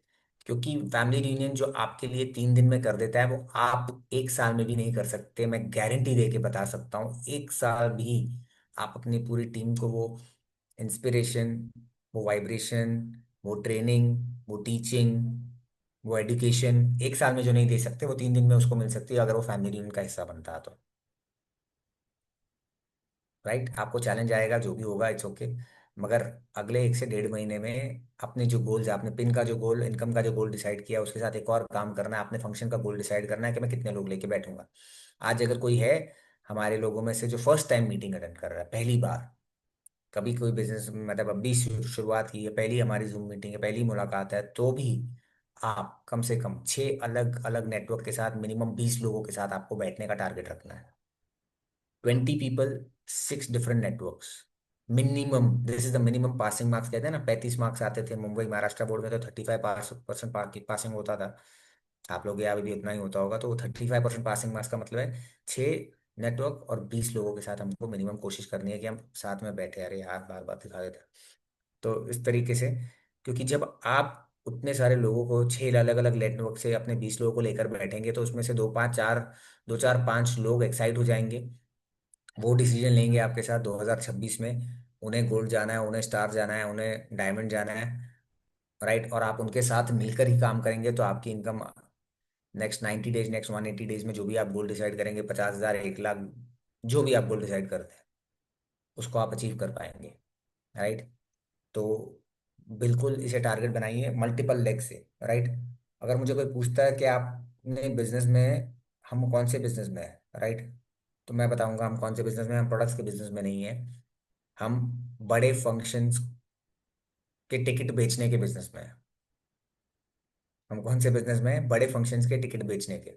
क्योंकि फैमिली रियूनियन जो आपके लिए 3 दिन में कर देता है वो आप 1 साल में भी नहीं कर सकते। मैं गारंटी दे के बता सकता हूँ, 1 साल भी आप अपनी पूरी टीम को वो इंस्पिरेशन, वो वाइब्रेशन, वो ट्रेनिंग, वो टीचिंग, वो एजुकेशन 1 साल में जो नहीं दे सकते वो 3 दिन में उसको मिल सकती है, अगर वो फैमिली यूनियन का हिस्सा बनता है तो। राइट, आपको चैलेंज आएगा, जो भी होगा इट्स ओके। मगर अगले 1 से 1.5 महीने में अपने जो गोल्स है, आपने पिन का जो गोल, इनकम का जो गोल डिसाइड किया, उसके साथ एक और काम करना है, आपने फंक्शन का गोल डिसाइड करना है कि मैं कितने लोग लेके बैठूंगा। आज अगर कोई है हमारे लोगों में से जो फर्स्ट टाइम मीटिंग अटेंड कर रहा है, पहली बार, कभी कोई बिजनेस मतलब अभी शुरुआत की है, पहली हमारी जूम मीटिंग है, पहली मुलाकात है, तो भी आप कम से कम 6 अलग अलग नेटवर्क के साथ मिनिमम 20 लोगों के साथ आपको बैठने का टारगेट रखना है। 20 people, 6 different networks, minimum. This is the minimum passing marks. कहते हैं ना 35 मार्क्स आते थे मुंबई महाराष्ट्र बोर्ड में, तो 35% पासिंग होता था। आप लोग यहाँ भी उतना ही होता होगा। तो 35% पासिंग मार्क्स का मतलब है 6 नेटवर्क और 20 लोगों के साथ हमको मिनिमम कोशिश करनी है कि हम साथ में बैठे। अरे यार बार बार दिखा देते हैं। तो इस तरीके से, क्योंकि जब आप उतने सारे लोगों को 6 अलग अलग नेटवर्क से अपने 20 लोगों को लेकर बैठेंगे तो उसमें से दो चार पांच लोग एक्साइट हो जाएंगे। वो डिसीजन लेंगे आपके साथ 2026 में, उन्हें गोल्ड जाना है, उन्हें स्टार जाना है, उन्हें डायमंड जाना है। राइट, और आप उनके साथ मिलकर ही काम करेंगे तो आपकी income next 90 days, next 180 days में जो भी आप गोल डिसाइड करेंगे, 50,000, 1 लाख, जो भी आप गोल डिसाइड करते हैं उसको आप अचीव कर पाएंगे। राइट, तो बिल्कुल इसे टारगेट बनाइए मल्टीपल लेग से। राइट, अगर मुझे कोई पूछता है कि आपने बिजनेस में, हम कौन से बिजनेस में है, राइट, तो मैं बताऊंगा हम कौन से बिजनेस में हैं। हम प्रोडक्ट्स के बिजनेस में नहीं है, हम बड़े फंक्शंस के टिकट बेचने के बिजनेस में है। हम कौन से बिजनेस में हैं? बड़े फंक्शंस के टिकट बेचने के।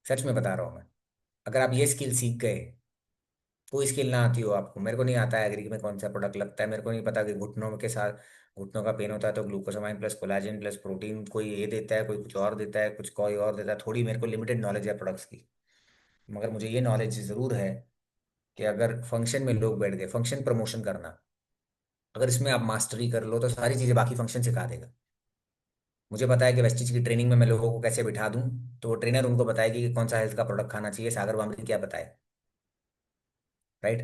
सच में बता रहा हूँ मैं। अगर आप ये स्किल सीख गए, कोई स्किल ना आती हो आपको, मेरे को नहीं आता है एग्री में कौन सा प्रोडक्ट लगता है, मेरे को नहीं पता कि घुटनों के साथ, घुटनों का पेन होता है तो glucosamine plus collagen plus protein कोई ये देता है, कोई कुछ और देता है, कुछ कोई और देता है, थोड़ी मेरे को लिमिटेड नॉलेज है प्रोडक्ट्स की। मगर मुझे ये नॉलेज ज़रूर है कि अगर फंक्शन में लोग बैठ गए, फंक्शन प्रमोशन करना, अगर इसमें आप मास्टरी कर लो तो सारी चीज़ें बाकी फंक्शन सिखा देगा। मुझे पता है कि वेस्टीज की ट्रेनिंग में मैं लोगों को कैसे बिठा दूं, तो वो ट्रेनर उनको बताएगी कि कौन सा हेल्थ का प्रोडक्ट खाना चाहिए, सागर बामरी क्या बताए। राइट,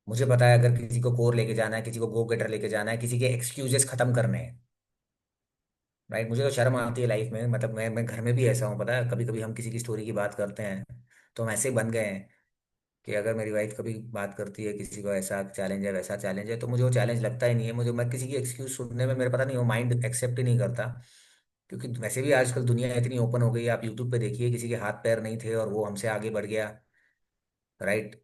मुझे पता है अगर किसी को कोर लेके जाना है, किसी को गो गेटर लेके जाना है, किसी के एक्सक्यूजेस खत्म करने हैं। राइट, मुझे तो शर्म आती है लाइफ में, मतलब मैं घर में भी ऐसा हूँ, पता है, कभी कभी हम किसी की स्टोरी की बात करते हैं तो हम ऐसे बन गए हैं कि अगर मेरी वाइफ कभी बात करती है किसी को, ऐसा चैलेंज है वैसा चैलेंज है, तो मुझे वो चैलेंज लगता ही नहीं है। मुझे, मैं किसी की एक्सक्यूज सुनने में, मेरा पता नहीं, वो माइंड एक्सेप्ट ही नहीं करता। क्योंकि वैसे भी आजकल दुनिया इतनी ओपन हो गई है, आप यूट्यूब पे देखिए, किसी के हाथ पैर नहीं थे और वो हमसे आगे बढ़ गया। राइट,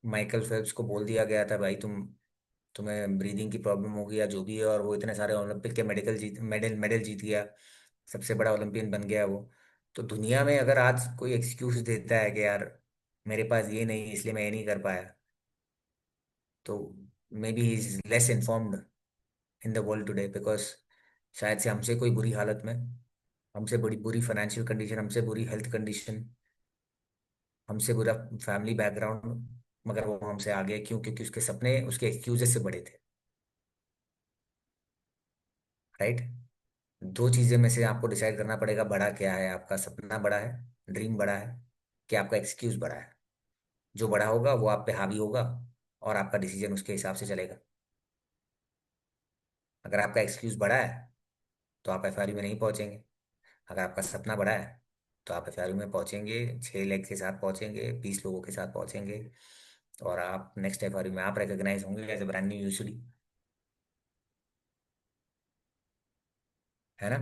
माइकल फेल्प्स को बोल दिया गया था भाई तुम्हें ब्रीदिंग की प्रॉब्लम होगी या जो भी है, और वो इतने सारे ओलंपिक के मेडल मेडल जीत गया, सबसे बड़ा ओलंपियन बन गया वो। तो दुनिया में अगर आज कोई एक्सक्यूज देता है कि यार मेरे पास ये नहीं इसलिए मैं ये नहीं कर पाया, तो may be he is less informed in the world today, because शायद से हमसे कोई बुरी हालत में, हमसे बड़ी बुरी फाइनेंशियल कंडीशन, हमसे बुरी हेल्थ कंडीशन, हमसे बुरा फैमिली बैकग्राउंड, मगर वो हमसे आगे क्यों? क्योंकि उसके सपने उसके एक्सक्यूजेस से बड़े थे। राइट, दो चीजें में से आपको डिसाइड करना पड़ेगा, बड़ा क्या है? आपका सपना बड़ा है, ड्रीम बड़ा है, कि आपका एक्सक्यूज बड़ा है? जो बड़ा होगा वो आप पे हावी होगा और आपका डिसीजन उसके हिसाब से चलेगा। अगर आपका एक्सक्यूज बड़ा है तो आप एफआईआर में नहीं पहुंचेंगे। अगर आपका सपना बड़ा है तो तो आप FRU में पहुंचेंगे, 6 लेग के साथ पहुंचेंगे, 20 लोगों के साथ पहुंचेंगे, और आप नेक्स्ट FRU में आप रिकॉग्नाइज होंगे एज ए ब्रांड न्यू यूसुडी, है ना।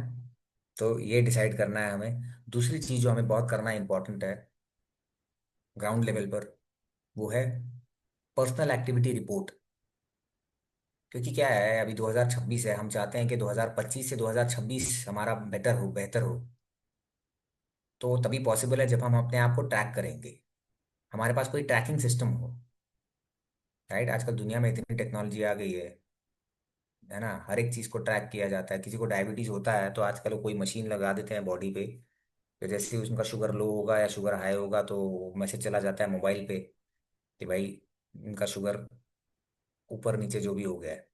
तो ये डिसाइड करना है हमें। दूसरी चीज जो हमें बहुत करना इंपॉर्टेंट है ग्राउंड लेवल पर, वो है पर्सनल एक्टिविटी रिपोर्ट। क्योंकि क्या है, अभी 2026 है, हम चाहते हैं कि 2025 से 2026 हमारा बेहतर हो। तो तभी पॉसिबल है जब हम अपने आप को ट्रैक करेंगे, हमारे पास कोई ट्रैकिंग सिस्टम हो। राइट, आजकल दुनिया में इतनी टेक्नोलॉजी आ गई है ना, हर एक चीज़ को ट्रैक किया जाता है। किसी को डायबिटीज होता है तो आजकल वो कोई मशीन लगा देते हैं बॉडी पे, तो जैसे ही उनका शुगर लो होगा या शुगर हाई होगा तो मैसेज चला जाता है मोबाइल पे कि भाई इनका शुगर ऊपर नीचे जो भी हो गया है।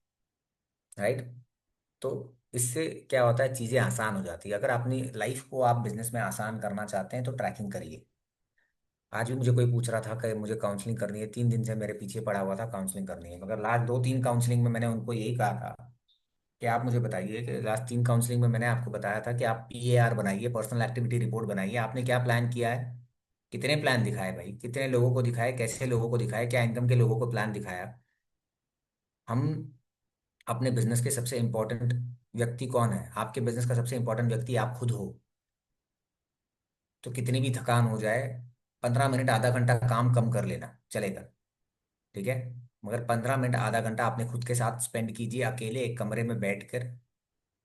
राइट। तो इससे क्या होता है, चीज़ें आसान हो जाती है। अगर अपनी लाइफ को आप बिजनेस में आसान करना चाहते हैं तो ट्रैकिंग करिए। आज भी मुझे कोई पूछ रहा था कि मुझे काउंसलिंग करनी है, 3 दिन से मेरे पीछे पड़ा हुआ था काउंसलिंग करनी है, मगर लास्ट 2-3 काउंसलिंग में मैंने उनको यही कहा था कि आप मुझे बताइए कि लास्ट 3 काउंसलिंग में मैंने आपको बताया था कि आप PAR बनाइए, पर्सनल एक्टिविटी रिपोर्ट बनाइए। आपने क्या प्लान किया है, कितने प्लान दिखाए भाई, कितने लोगों को दिखाए, कैसे लोगों को दिखाए, क्या इनकम के लोगों को प्लान दिखाया। हम अपने बिजनेस के सबसे इंपॉर्टेंट व्यक्ति कौन है, आपके बिजनेस का सबसे इंपॉर्टेंट व्यक्ति आप खुद हो। तो कितनी भी थकान हो जाए, 15 मिनट आधा घंटा काम कम कर लेना चलेगा, ठीक है। मगर 15 मिनट आधा घंटा अपने खुद के साथ स्पेंड कीजिए, अकेले एक कमरे में बैठकर।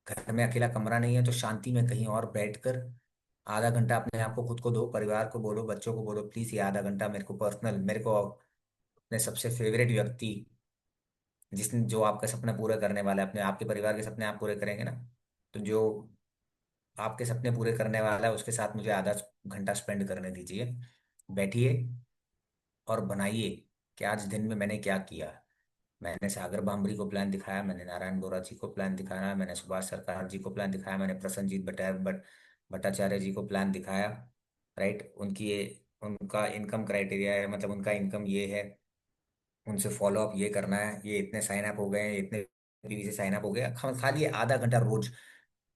घर में अकेला कमरा नहीं है तो शांति में कहीं और बैठकर आधा घंटा अपने आप को, खुद को दो, परिवार को बोलो, बच्चों को बोलो, प्लीज ये आधा घंटा मेरे को पर्सनल, मेरे को अपने सबसे फेवरेट व्यक्ति, जिसने जो आपका सपना पूरा करने वाला है, अपने आपके परिवार के सपने आप पूरे करेंगे ना, तो जो आपके सपने पूरे करने वाला है उसके साथ मुझे आधा घंटा स्पेंड करने दीजिए। बैठिए और बनाइए कि आज दिन में मैंने क्या किया। मैंने सागर भामरी को प्लान दिखाया, मैंने नारायण बोरा जी को प्लान दिखाया, मैंने सुभाष सरकार जी को प्लान दिखाया, मैंने प्रसन्नजीत भट्टाचार्य जी को प्लान दिखाया। राइट, उनका इनकम क्राइटेरिया है, मतलब उनका इनकम ये है, उनसे फॉलो अप ये करना है, ये इतने साइन अप हो गए हैं, इतने PV से साइन अप हो गया, खाली आधा घंटा रोज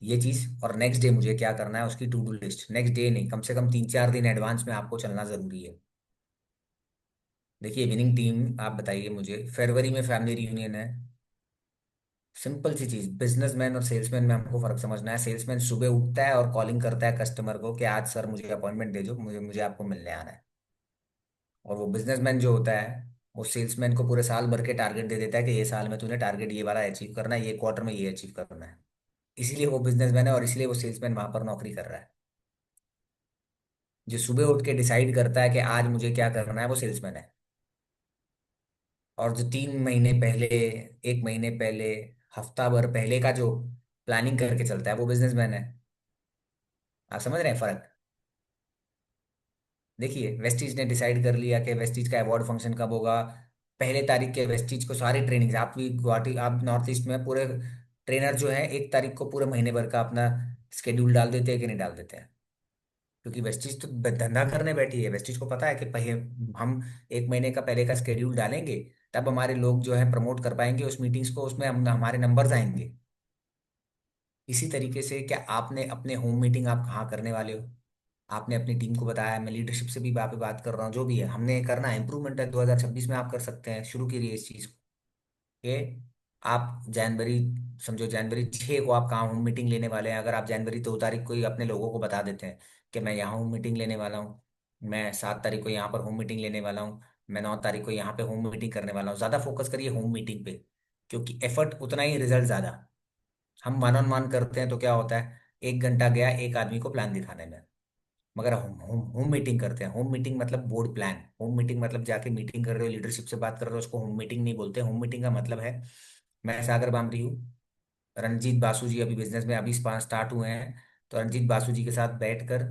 ये चीज। और नेक्स्ट डे मुझे क्या करना है उसकी to do list, next day नहीं, कम से कम 3-4 दिन एडवांस में आपको चलना जरूरी है। देखिए विनिंग टीम, आप बताइए मुझे, फरवरी में फैमिली रियूनियन है, सिंपल सी चीज। बिजनेसमैन और सेल्समैन में हमको फर्क समझना है। सेल्समैन सुबह उठता है और कॉलिंग करता है कस्टमर को कि आज सर मुझे अपॉइंटमेंट दे दो, मुझे मुझे आपको मिलने आना है। और वो बिजनेसमैन जो होता है, वो सेल्समैन को पूरे साल भर के टारगेट दे देता है कि ये साल में तूने टारगेट ये वाला अचीव करना है, ये क्वार्टर में ये अचीव करना है। इसीलिए वो बिजनेसमैन है और इसलिए वो सेल्समैन वहां पर नौकरी कर रहा है। जो सुबह उठ के डिसाइड करता है कि आज मुझे क्या करना है, वो सेल्समैन है। और जो 3 महीने पहले, 1 महीने पहले, हफ्ता भर पहले का जो प्लानिंग करके चलता है, वो बिजनेसमैन है। आप समझ रहे हैं फर्क। देखिए वेस्टीज ने डिसाइड कर लिया कि वेस्टीज का अवार्ड फंक्शन कब होगा, पहले तारीख के वेस्टीज को सारी ट्रेनिंग, आप भी गुवाहाटी, आप नॉर्थ ईस्ट में पूरे ट्रेनर जो है 1 तारीख को पूरे महीने भर का अपना स्केड्यूल डाल देते हैं कि नहीं डाल देते हैं। क्योंकि वेस्टीज तो धंधा करने बैठी है, वेस्टीज को पता है कि पहले हम 1 महीने का पहले का स्केड्यूल डालेंगे, तब हमारे लोग जो है प्रमोट कर पाएंगे उस मीटिंग्स को, उसमें हम हमारे नंबर्स आएंगे। इसी तरीके से क्या आपने अपने होम मीटिंग आप कहाँ करने वाले हो, आपने अपनी टीम को बताया, मैं लीडरशिप से भी बात कर रहा हूँ, जो भी है हमने करना है, इंप्रूवमेंट है 2026 में आप कर सकते हैं, शुरू कीजिए इस चीज़ को। कि आप जनवरी, समझो जनवरी 6 को आप कहाँ होम मीटिंग लेने वाले हैं। अगर आप जनवरी 2 तारीख को ही अपने लोगों को बता देते हैं कि मैं यहाँ होम मीटिंग लेने वाला हूँ, मैं 7 तारीख को यहाँ पर होम मीटिंग लेने वाला हूँ, मैं 9 तारीख को यहाँ पे होम मीटिंग करने वाला हूँ, ज़्यादा फोकस करिए होम मीटिंग पे, क्योंकि एफर्ट उतना ही रिजल्ट ज़्यादा। हम वन ऑन वन करते हैं तो क्या होता है, 1 घंटा गया एक आदमी को प्लान दिखाने में। मगर होम होम होम मीटिंग करते हैं, होम मीटिंग मतलब बोर्ड प्लान, होम मीटिंग मतलब जाके मीटिंग कर रहे हो, लीडरशिप से बात कर रहे हो, उसको होम मीटिंग नहीं बोलते। होम मीटिंग का मतलब है, मैं सागर बामरी हूँ, रंजीत बासु जी अभी बिजनेस में अभी स्टार्ट हुए हैं, तो रंजीत बासु जी के साथ बैठकर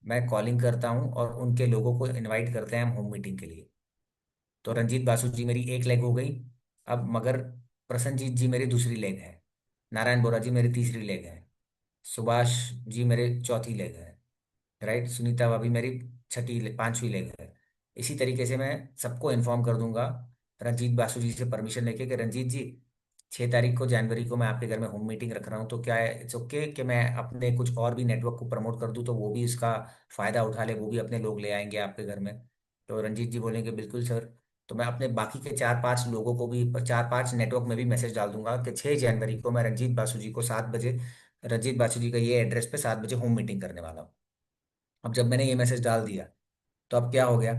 मैं कॉलिंग करता हूँ और उनके लोगों को इनवाइट करते हैं हम होम मीटिंग के लिए। तो रंजीत बासु जी मेरी एक लेग हो गई। अब मगर प्रसन्नजीत जी मेरी दूसरी लेग है, नारायण बोरा जी मेरी तीसरी लेग है, सुभाष जी मेरे चौथी लेग है, राइट, सुनीता भाभी मेरी पांचवी लेग है। इसी तरीके से मैं सबको इन्फॉर्म कर दूंगा, रंजीत बासु जी से परमिशन लेके कि रंजीत जी 6 तारीख को जनवरी को मैं आपके घर में होम मीटिंग रख रहा हूँ, तो क्या है, इट्स ओके कि मैं अपने कुछ और भी नेटवर्क को प्रमोट कर दूँ, तो वो भी इसका फायदा उठा ले, वो भी अपने लोग ले आएंगे आपके घर में। तो रंजीत जी बोलेंगे बिल्कुल सर। तो मैं अपने बाकी के 4-5 लोगों को भी, 4-5 नेटवर्क में भी मैसेज डाल दूंगा कि 6 जनवरी को मैं रंजीत बासु जी को 7 बजे, रंजीत बासु जी का ये एड्रेस पे 7 बजे होम मीटिंग करने वाला हूँ। अब जब मैंने ये मैसेज डाल दिया, तो अब क्या हो गया,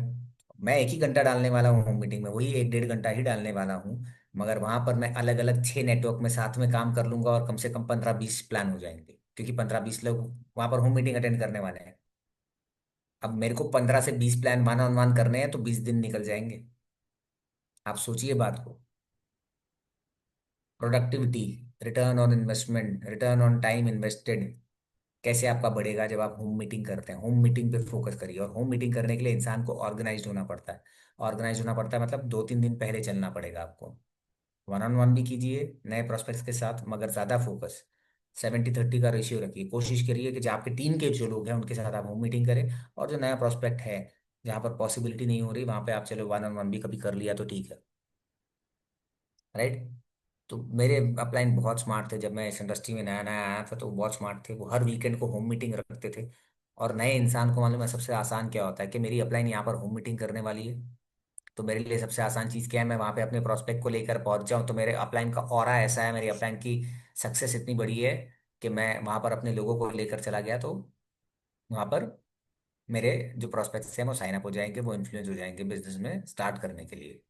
मैं एक ही घंटा डालने वाला हूँ होम मीटिंग में, वही 1-1.5 घंटा ही डालने वाला हूँ, मगर वहां पर मैं अलग अलग 6 नेटवर्क में साथ में काम कर लूंगा और कम से कम 15-20 प्लान हो जाएंगे, क्योंकि 15-20 लोग वहां पर होम मीटिंग अटेंड करने वाले हैं। अब मेरे को 15 से 20 प्लान वन ऑन वन करने हैं, तो 20 दिन निकल जाएंगे। आप सोचिए बात को। Productivity, return on investment, return on time invested कैसे आपका बढ़ेगा जब आप होम मीटिंग करते हैं। होम मीटिंग पे फोकस करिए। और होम मीटिंग करने के लिए इंसान को ऑर्गेनाइज होना पड़ता है। ऑर्गेनाइज होना पड़ता है मतलब 2-3 दिन पहले चलना पड़ेगा आपको। वन ऑन वन भी कीजिए नए प्रोस्पेक्ट्स के साथ, मगर ज़्यादा फोकस 70-30 का रेशियो रखिए। कोशिश करिए कि जो आपके टीम के जो लोग हैं उनके साथ आप होम मीटिंग करें, और जो नया प्रोस्पेक्ट है जहाँ पर पॉसिबिलिटी नहीं हो रही वहाँ पे आप चलो वन ऑन वन भी कभी कर लिया तो ठीक है। राइट। तो मेरे अपलाइन बहुत स्मार्ट थे, जब मैं इस इंडस्ट्री में नया नया आया था तो वो बहुत स्मार्ट थे, वो हर वीकेंड को होम मीटिंग रखते थे। और नए इंसान को मालूम है सबसे आसान क्या होता है, कि मेरी अपलाइन यहाँ पर होम मीटिंग करने वाली है, तो मेरे लिए सबसे आसान चीज़ क्या है, मैं वहाँ पे अपने प्रोस्पेक्ट को लेकर पहुंच जाऊँ। तो मेरे अपलाइन का ऑरा ऐसा है, मेरी अपलाइन की सक्सेस इतनी बड़ी है कि मैं वहाँ पर अपने लोगों को लेकर चला गया, तो वहाँ पर मेरे जो प्रोस्पेक्ट्स हैं वो साइन अप हो जाएंगे, वो इन्फ्लुएंस हो जाएंगे बिजनेस में स्टार्ट करने के लिए।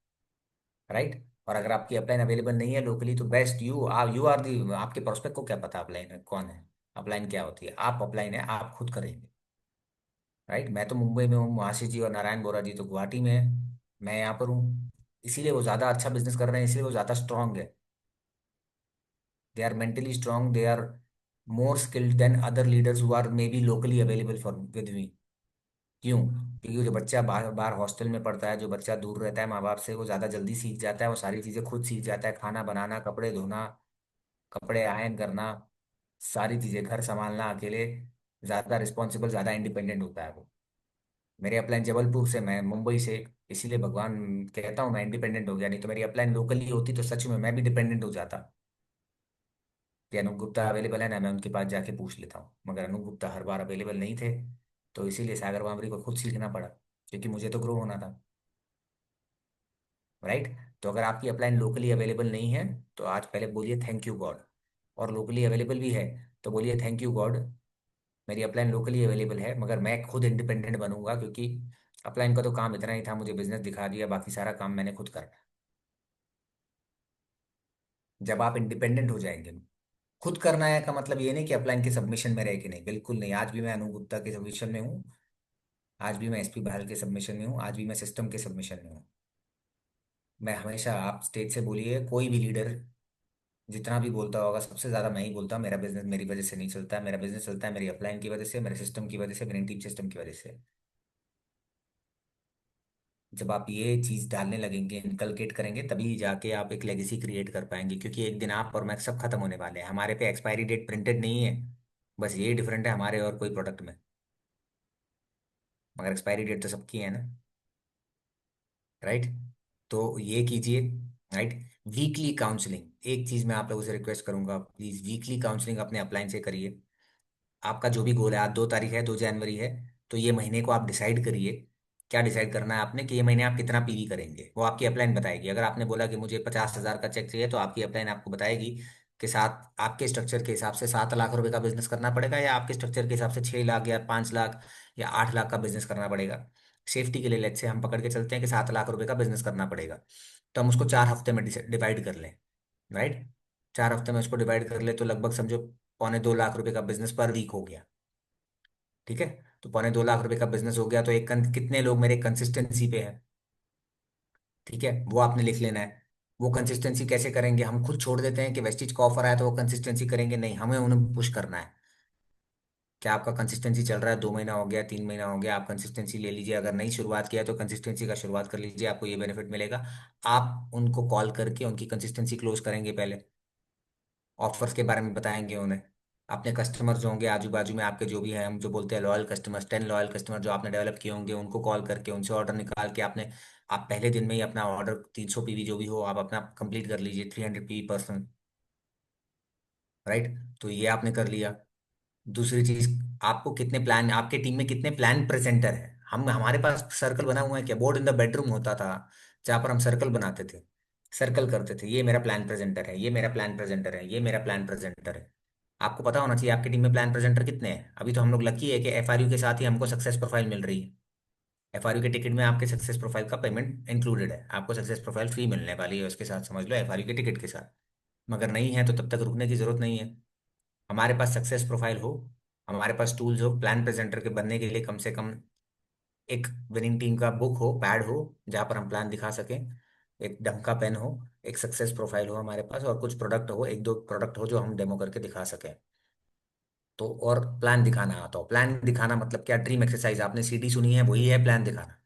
राइट। और अगर आपकी अपलाइन अवेलेबल नहीं है लोकली, तो बेस्ट यू आर दी, आपके प्रोस्पेक्ट को क्या पता अपलाइन है कौन है, अपलाइन क्या होती है। आप अपलाइन है, आप खुद करेंगे। राइट। मैं तो मुंबई में हूँ, मुहाशी जी और नारायण बोरा जी तो गुवाहाटी में है, मैं यहाँ पर हूँ। इसीलिए वो ज़्यादा अच्छा बिजनेस कर रहे हैं, इसलिए वो ज़्यादा स्ट्रांग है। They are mentally strong, they are more skilled than other leaders who are maybe locally available for with me. क्यों? क्योंकि जो बच्चा बाहर बाहर हॉस्टल में पढ़ता है, जो बच्चा दूर रहता है माँ बाप से, वो ज़्यादा जल्दी सीख जाता है, वो सारी चीज़ें खुद सीख जाता है, खाना बनाना, कपड़े धोना, कपड़े आयरन करना, सारी चीज़ें, घर संभालना अकेले, ज़्यादा रिस्पॉन्सिबल, ज़्यादा इंडिपेंडेंट होता है वो। मेरे अपलाइन जबलपुर से, मैं मुंबई से, इसीलिए भगवान कहता हूँ मैं इंडिपेंडेंट हो गया, नहीं तो मेरी अपलाइन लोकली होती तो सच में मैं भी डिपेंडेंट हो जाता। कि अनूप गुप्ता अवेलेबल है ना, मैं उनके पास जाके पूछ लेता हूँ, मगर अनूप गुप्ता हर बार अवेलेबल नहीं थे, तो इसीलिए सागर वामरी को खुद सीखना पड़ा, क्योंकि मुझे तो ग्रो होना था। राइट। तो अगर आपकी अपलाइन लोकली अवेलेबल नहीं है, तो आज पहले बोलिए थैंक यू गॉड। और लोकली अवेलेबल भी है, तो बोलिए थैंक यू गॉड, मेरी अपलाइन लोकली अवेलेबल है, मगर मैं खुद इंडिपेंडेंट बनूंगा, क्योंकि अपलाइन का तो काम इतना ही था, मुझे बिजनेस दिखा दिया, बाकी सारा काम मैंने खुद करना है। जब आप इंडिपेंडेंट हो जाएंगे, खुद करना है का मतलब ये नहीं कि अपलाइन के सबमिशन में रहे कि नहीं, बिल्कुल नहीं। आज भी मैं अनु गुप्ता के सबमिशन में हूँ, आज भी मैं एसपी बहाल के सबमिशन में हूँ, आज भी मैं सिस्टम के सबमिशन में हूँ। मैं हमेशा, आप स्टेज से बोलिए, कोई भी लीडर जितना भी बोलता होगा, सबसे ज्यादा मैं ही बोलता हूँ। मेरा बिजनेस मेरी वजह से नहीं चलता है, मेरा बिजनेस चलता है मेरी अपलाइन की वजह से, मेरे सिस्टम की वजह से, मेरी टीम सिस्टम की वजह से। जब आप ये चीज डालने लगेंगे, इनकलकेट करेंगे, तभी जाके आप एक लेगेसी क्रिएट कर पाएंगे, क्योंकि एक दिन आप और मैं सब खत्म होने वाले हैं। हमारे पे एक्सपायरी डेट प्रिंटेड नहीं है, बस यही डिफरेंट है हमारे और कोई प्रोडक्ट में, मगर एक्सपायरी डेट तो सबकी है ना। राइट। तो ये कीजिए। राइट। वीकली काउंसलिंग, एक चीज मैं आप लोगों से रिक्वेस्ट करूंगा, प्लीज वीकली काउंसलिंग अपने अपलाइन से करिए। आपका जो भी गोल है, आज 2 तारीख है, 2 जनवरी है, तो ये महीने को आप डिसाइड करिए। क्या डिसाइड करना है आपने, कि ये महीने आप कितना पीवी करेंगे, वो आपकी अपलाइन बताएगी। अगर आपने बोला कि मुझे 50,000 का चेक चाहिए, तो आपकी अपलाइन आपको बताएगी कि सात, आपके स्ट्रक्चर के हिसाब से 7 लाख रुपए का बिजनेस करना पड़ेगा, या आपके स्ट्रक्चर के हिसाब से 6 लाख या 5 लाख या 8 लाख का बिजनेस करना पड़ेगा। सेफ्टी के लिए लेट्स से हम पकड़ के चलते हैं कि 7 लाख रुपए का बिजनेस करना पड़ेगा, तो हम उसको 4 हफ्ते में डिवाइड कर लें। राइट। 4 हफ्ते में उसको डिवाइड कर ले, तो लगभग समझो 2.25 लाख रुपए का बिजनेस पर वीक हो गया। ठीक है। तो 2.25 लाख रुपए का बिजनेस हो गया, तो कितने लोग मेरे कंसिस्टेंसी पे है, ठीक है, वो आपने लिख लेना है। वो कंसिस्टेंसी कैसे करेंगे, हम खुद छोड़ देते हैं कि वेस्टिज का ऑफर आया तो वो कंसिस्टेंसी करेंगे, नहीं, हमें उन्हें पुश करना है। क्या आपका कंसिस्टेंसी चल रहा है, 2 महीना हो गया, 3 महीना हो गया, आप कंसिस्टेंसी ले लीजिए। अगर नहीं शुरुआत किया तो कंसिस्टेंसी का शुरुआत कर लीजिए, आपको ये बेनिफिट मिलेगा। आप उनको कॉल करके उनकी कंसिस्टेंसी क्लोज करेंगे पहले, ऑफर्स के बारे में बताएंगे उन्हें। अपने कस्टमर जो होंगे आजू बाजू में आपके, जो भी हैं, हम जो बोलते हैं लॉयल कस्टमर्स, 10 लॉयल कस्टमर जो आपने डेवलप किए होंगे, उनको कॉल करके उनसे ऑर्डर निकाल के आपने आप पहले दिन में ही अपना ऑर्डर 300 पीवी जो भी हो आप अपना कंप्लीट कर लीजिए, 300 पीवी पर्सन, राइट। तो ये आपने कर लिया। दूसरी चीज, आपको कितने प्लान, आपके टीम में कितने प्लान प्रेजेंटर है। हम हमारे पास सर्कल बना हुआ है क्या, बोर्ड इन द बेडरूम होता था जहाँ पर हम सर्कल बनाते थे, सर्कल करते थे, ये मेरा प्लान प्रेजेंटर है, ये मेरा प्लान प्रेजेंटर है, ये मेरा प्लान प्रेजेंटर है। आपको पता होना चाहिए आपकी टीम में प्लान प्रेजेंटर कितने हैं। अभी तो हम लोग लकी है कि एफआरयू के साथ ही हमको सक्सेस प्रोफाइल मिल रही है। एफआरयू के टिकट में आपके सक्सेस प्रोफाइल का पेमेंट इंक्लूडेड है, आपको सक्सेस प्रोफाइल फ्री मिलने वाली है उसके साथ, समझ लो, एफआरयू के टिकट के साथ। मगर नहीं है तो तब तक रुकने की जरूरत नहीं है। हमारे पास सक्सेस प्रोफाइल हो, हमारे पास टूल्स हो, प्लान प्रेजेंटर के बनने के लिए कम से कम एक विनिंग टीम का बुक हो, पैड हो, जहाँ पर हम प्लान दिखा सकें, एक ढंग का पेन हो, एक सक्सेस प्रोफाइल हो हमारे पास, और कुछ प्रोडक्ट हो, एक दो प्रोडक्ट हो जो हम डेमो करके दिखा सकें। तो और प्लान दिखाना आता हो। प्लान दिखाना मतलब क्या, ड्रीम एक्सरसाइज, आपने सीडी सुनी है, वही है प्लान दिखाना।